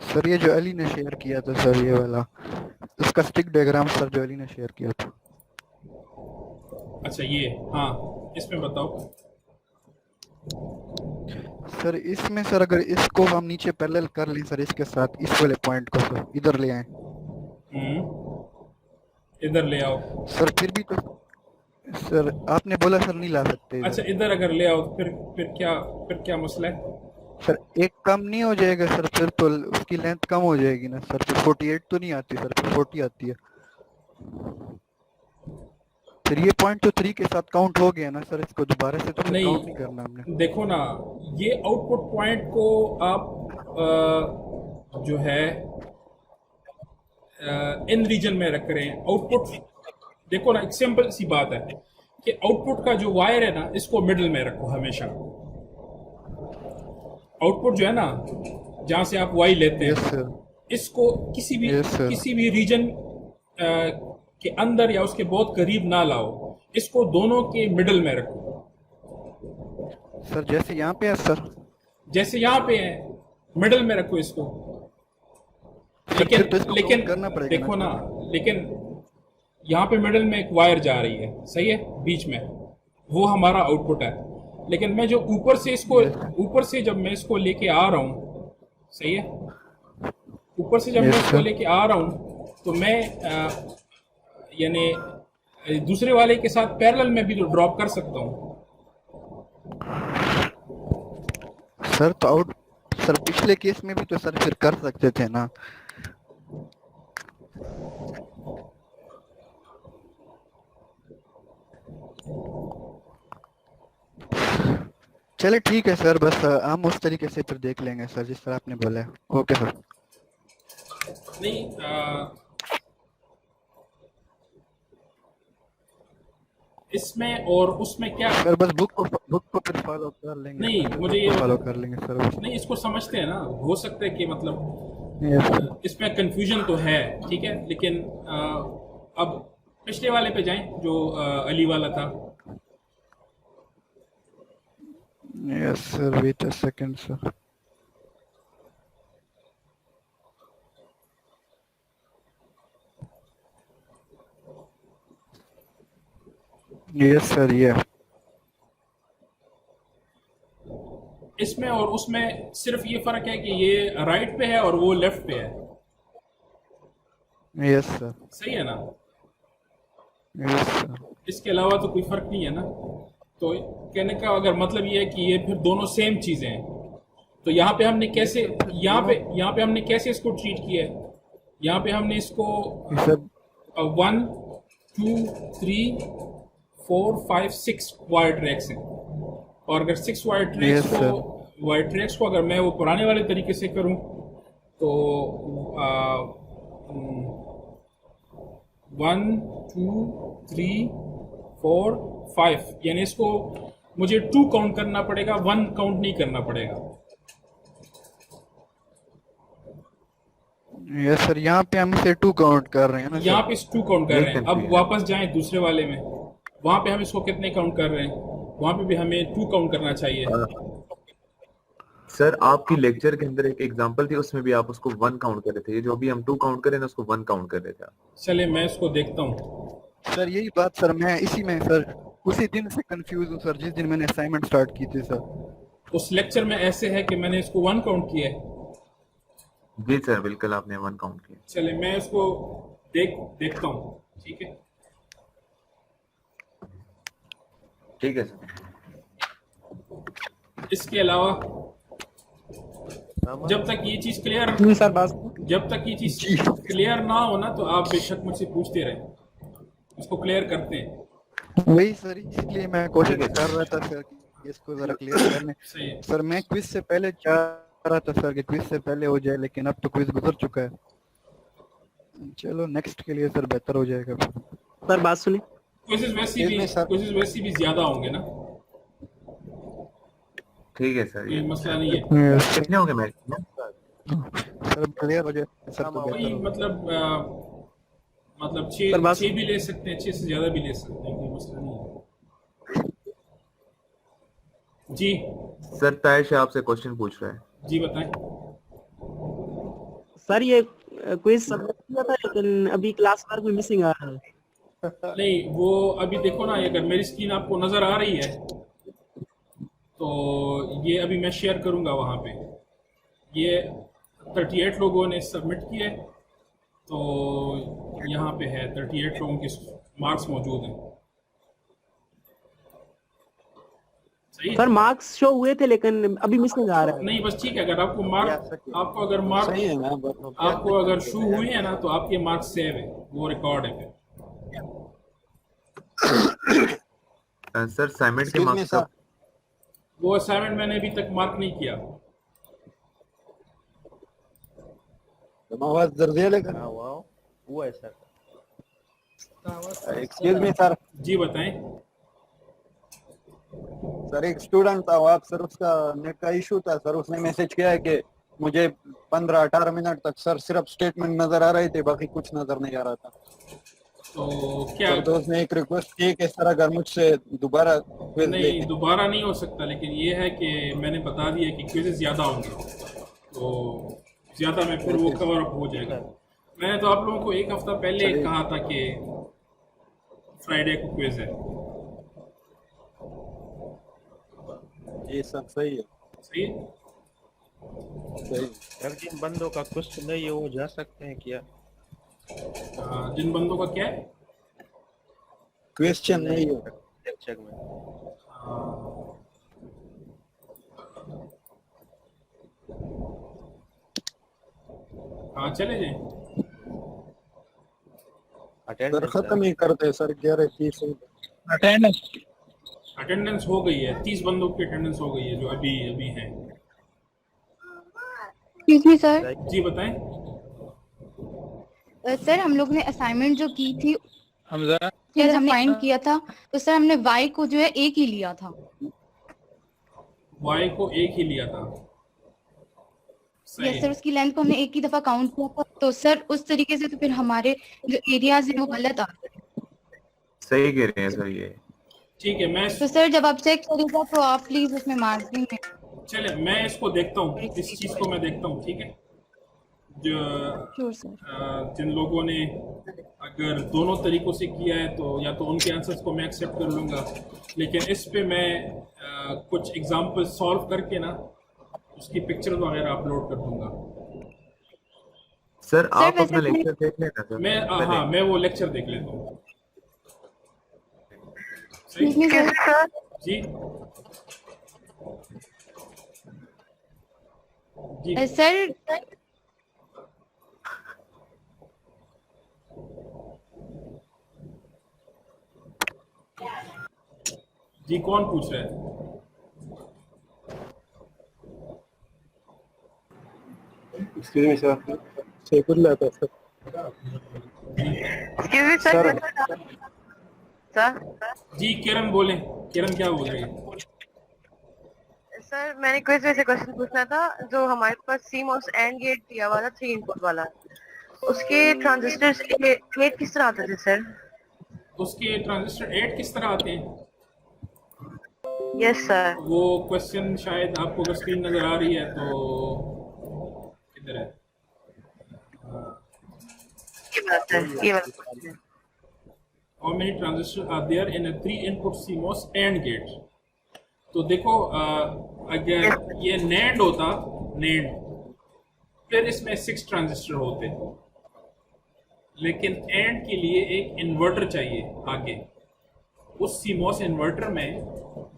सर। ये जो अली ने शेयर किया था सर, ये वाला उसका स्टिक डायग्राम सर जो अली ने शेयर किया था। अच्छा ये, हाँ, इसमें बताओ सर। इसमें सर अगर इसको हम नीचे पैरेलल कर लें सर इसके साथ, इस वाले पॉइंट को सर इधर ले आए, इधर ले आओ सर, फिर भी तो सर आपने बोला सर नहीं ला सकते इधर। अच्छा, इधर अगर ले आओ फिर क्या मसला है? सर एक कम नहीं हो जाएगा सर? फिर तो उसकी लेंथ कम हो जाएगी ना सर। फिर 48 तो नहीं आती सर, फिर 40 आती है। फिर ये पॉइंट तो 3 के साथ काउंट हो गया ना सर, इसको दोबारा से तो काउंट नहीं करना हमने। देखो ना, ये आउटपुट पॉइंट को आप जो है इन रीजन में रख रहे हैं। आउटपुट देखो ना, एक सिंपल सी बात है कि आउटपुट का जो वायर है ना, इसको मिडिल में रखो हमेशा। आउटपुट जो है ना, जहां से आप वाई लेते हैं, इसको किसी भी रीजन के अंदर या उसके बहुत करीब ना लाओ, इसको दोनों के मिडिल में रखो। सर जैसे यहाँ पे है सर, जैसे यहाँ पे है मिडिल में रखो इसको। लेकिन करना पड़ेगा देखो ना, लेकिन यहाँ पे मिडिल में एक वायर जा रही है, सही है, बीच में, वो हमारा आउटपुट है। लेकिन मैं जो ऊपर से जब मैं इसको लेके आ रहा हूँ, सही है, ऊपर से जब मैं इसको लेके आ रहा हूँ, तो मैं यानी दूसरे वाले के साथ पैरेलल में भी तो ड्रॉप कर सकता हूँ सर। तो सर पिछले केस में भी तो सर फिर कर सकते थे ना। चले ठीक है सर, बस हम उस तरीके से फिर देख लेंगे सर जिस तरह आपने बोला है। Okay sir. नहीं, इसमें और उसमें क्या सर, बस बुक को फिर फॉलो कर लेंगे। नहीं, मुझे ये फॉलो कर लेंगे सर। नहीं, इसको समझते हैं ना, हो सकता है कि मतलब इसमें कंफ्यूजन तो है, ठीक है, लेकिन अब पिछले वाले पे जाएं जो अली वाला था। Yes sir, wait a second sir. Yes sir, ये इसमें और उसमें सिर्फ ये फर्क है कि ये राइट पे है और वो लेफ्ट पे है। Yes sir. सही है ना? Yes sir. इसके अलावा तो कोई फर्क नहीं है ना। तो कहने का अगर मतलब ये है कि ये फिर दोनों सेम चीजें हैं। तो यहाँ पे हमने कैसे हमने कैसे इसको ट्रीट किया है? यहाँ पे हमने इसको 1 2 3 4 5 6 वायर ट्रैक्स हैं, और अगर 6 वायर ट्रैक्स को अगर मैं वो पुराने वाले तरीके से करूं तो 1 2 3 4 5 यानी इसको मुझे 2 काउंट करना पड़ेगा, 1 काउंट नहीं करना पड़ेगा। यस सर, यहाँ पे हम इसे 2 काउंट कर रहे हैं ना यहाँ सर। पे 2 काउंट कर रहे हैं। अब वापस जाएं दूसरे वाले में, वहां पे हम इसको कितने काउंट कर रहे हैं, वहां पे भी हमें 2 काउंट करना चाहिए। सर आपकी लेक्चर के अंदर एक एग्जांपल थी, उसमें भी आप उसको 1 काउंट कर रहे थे। ये जो भी हम 2 काउंट करें ना, उसको 1 काउंट कर रहे थे आप। चले मैं इसको देखता हूँ। सर यही बात सर, मैं इसी में सर उसी दिन से कंफ्यूज हूँ सर, जिस दिन मैंने असाइनमेंट स्टार्ट की थी सर। उस लेक्चर में ऐसे है कि मैंने इसको 1 काउंट किया है। जी सर, बिल्कुल आपने 1 काउंट किया। चले मैं इसको देखता हूँ, ठीक है। ठीक है सर। इसके अलावा जब तक ये चीज क्लियर क्लियर ना हो ना, तो आप बेशक मुझसे पूछते रहें, इसको क्लियर करते हैं। वही सर, इसलिए मैं कोशिश कर रहा था सर कि इसको जरा क्लियर करने। सही है। सर मैं क्विज से पहले चाह रहा था सर कि क्विज से पहले हो जाए, लेकिन अब तो क्विज गुजर चुका है। चलो नेक्स्ट के लिए सर बेहतर हो जाएगा। सर बात सुनिए, क्विज़ेस वैसे भी ज्यादा होंगे ना, ठीक है सर, ये मसला नहीं है। कितने होंगे मैच में? सर क्लियर हो जाए सर तो वही बेहतर होगा। मतलब 6 भी ले सकते हैं, 6 से ज्यादा भी ले सकते हैं, कोई मसला नहीं है। जी सर तायर शाह आपसे क्वेश्चन पूछ रहा है। जी बताएं। सर ये क्विज सबमिट किया था, लेकिन अभी क्लास वर्क में मिसिंग आ रहा है। नहीं वो अभी देखो ना, अगर मेरी स्क्रीन आपको नजर आ रही है तो ये अभी मैं शेयर करूंगा वहां पे। ये 38 लोगों ने सबमिट किए, तो यहाँ पे है 38 लोगों के मार्क्स मौजूद हैं। सही है? सर मार्क्स शो हुए थे, लेकिन अभी मिसिंग आ रहा है। नहीं बस ठीक है, अगर आपको अगर शो हुए हैं ना, तो आपके मार्क्स सेव है, वो रिकॉर्ड है। सर असाइनमेंट के मार्क्स का वो असाइनमेंट मैंने अभी तक मार्क नहीं किया। आवाज दर्दिया लेकर वो है सर। Excuse me sir. जी बताएं। सर एक स्टूडेंट था, वो आप सर उसका नेट का इशू था सर, उसने मैसेज किया है कि मुझे 15-18 मिनट तक सर सिर्फ स्टेटमेंट नजर आ रहे थे, बाकी कुछ नजर नहीं आ रहा था। तो क्या सर तो उसने एक रिक्वेस्ट की कि सर अगर मुझसे दोबारा नहीं, दोबारा नहीं हो सकता, लेकिन ये है कि मैंने बता दिया कि क्विज़ेस ज़्यादा होंगे, तो ज़्यादा में फिर वो कवर अप हो जाएगा। मैंने तो आप लोगों को एक हफ्ता पहले कहा था कि फ्राइडे को क्विज है। जी सर सही है। सही है? सही। सर जिन बंदों का क्वेश्चन नहीं है वो जा सकते हैं क्या? जिन बंदों का क्या है? क्वेश्चन नहीं है लेक्चर में। हाँ चले जाए। सर खत्म ही करते सर 11:30। अटेंडेंस हो गई है, 30 बंदों की अटेंडेंस हो गई है जो अभी हैं। Excuse me sir. जी बताएं। सर हम लोग ने असाइनमेंट जो की थी, हमजा जब हमने फाइंड किया था तो सर हमने y को जो है एक ही लिया था। y को एक ही लिया था। यस सर, उसकी लेंथ को हमने एक ही दफा काउंट किया था, तो सर उस तरीके से तो फिर हमारे जो एरियाज हैं वो गलत आ रहे हैं। सही कह रहे हैं सर ये। ठीक है, मैं तो सर जब आप चेक करिएगा तो आप प्लीज उसमें मार्जिन में। चले मैं इसको देखता हूँ, इस चीज को मैं देखता हूँ। ठीक है, श्योर सर। जिन लोगों ने अगर दोनों तरीकों से किया है तो या तो उनके आंसर्स को मैं एक्सेप्ट कर लूँगा, लेकिन इस पे मैं कुछ एग्जाम्पल सॉल्व करके ना उसकी पिक्चर वगैरह अपलोड कर दूंगा। सर आप अपना लेक्चर देख लेना सर। मैं वो लेक्चर देख लेता हूँ। जी जी सर जी कौन पूछ रहा है? Excuse me sir. शेखुल्ला था सर। सर जी किरण बोले। किरण क्या बोल रही है? सर मैंने क्विज में से क्वेश्चन पूछना था। जो हमारे पास सीमॉस एंड गेट दिया हुआ था 3 इनपुट वाला, उसके ट्रांजिस्टर्स 8 किस तरह आते थे सर? उसके ट्रांजिस्टर 8 किस तरह आते हैं? Yes sir. वो क्वेश्चन शायद आपको अगर स्क्रीन नजर आ रही है तो किधर है? ये बात है, ये बात है। How many transistors are there in a 3 input CMOS AND gate? तो देखो अगर ये NAND होता, NAND, फिर इसमें 6 ट्रांजिस्टर होते, लेकिन AND के लिए एक इन्वर्टर चाहिए आगे। उस CMOS इन्वर्टर में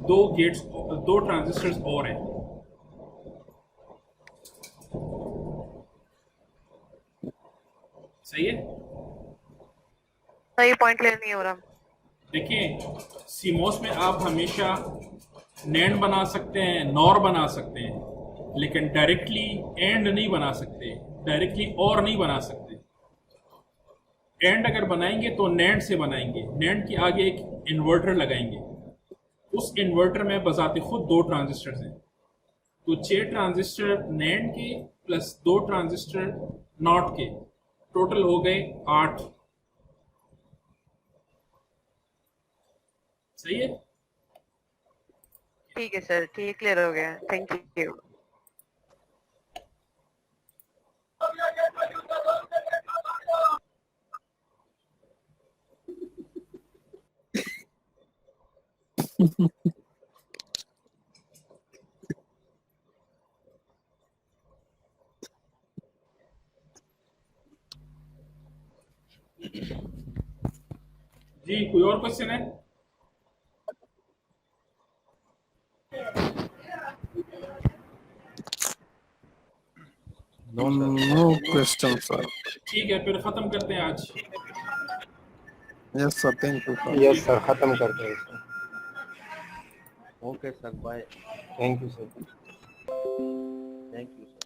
2 ट्रांजिस्टर्स और हैं। सही है? सही पॉइंट क्लियर नहीं हो रहा। देखिए, सीमोस में आप हमेशा नैंड बना सकते हैं, नॉर बना सकते हैं, लेकिन डायरेक्टली एंड नहीं बना सकते, डायरेक्टली और नहीं बना सकते। एंड अगर बनाएंगे तो नैंड से बनाएंगे, नैंड के आगे एक इन्वर्टर लगाएंगे, उस इन्वर्टर में बजाते खुद 2 ट्रांजिस्टर्स हैं, तो 6 ट्रांजिस्टर नैंड के प्लस 2 ट्रांजिस्टर नॉट के, टोटल हो गए 8। सही है? ठीक है सर, ठीक, क्लियर हो गया, थैंक यू। जी, कोई और क्वेश्चन है? No question sir. ठीक है, फिर खत्म करते हैं आज। Yes sir, thank you. Yes sir, खत्म करते हैं sir. Okay sir, bye. Thank you sir. Thank you.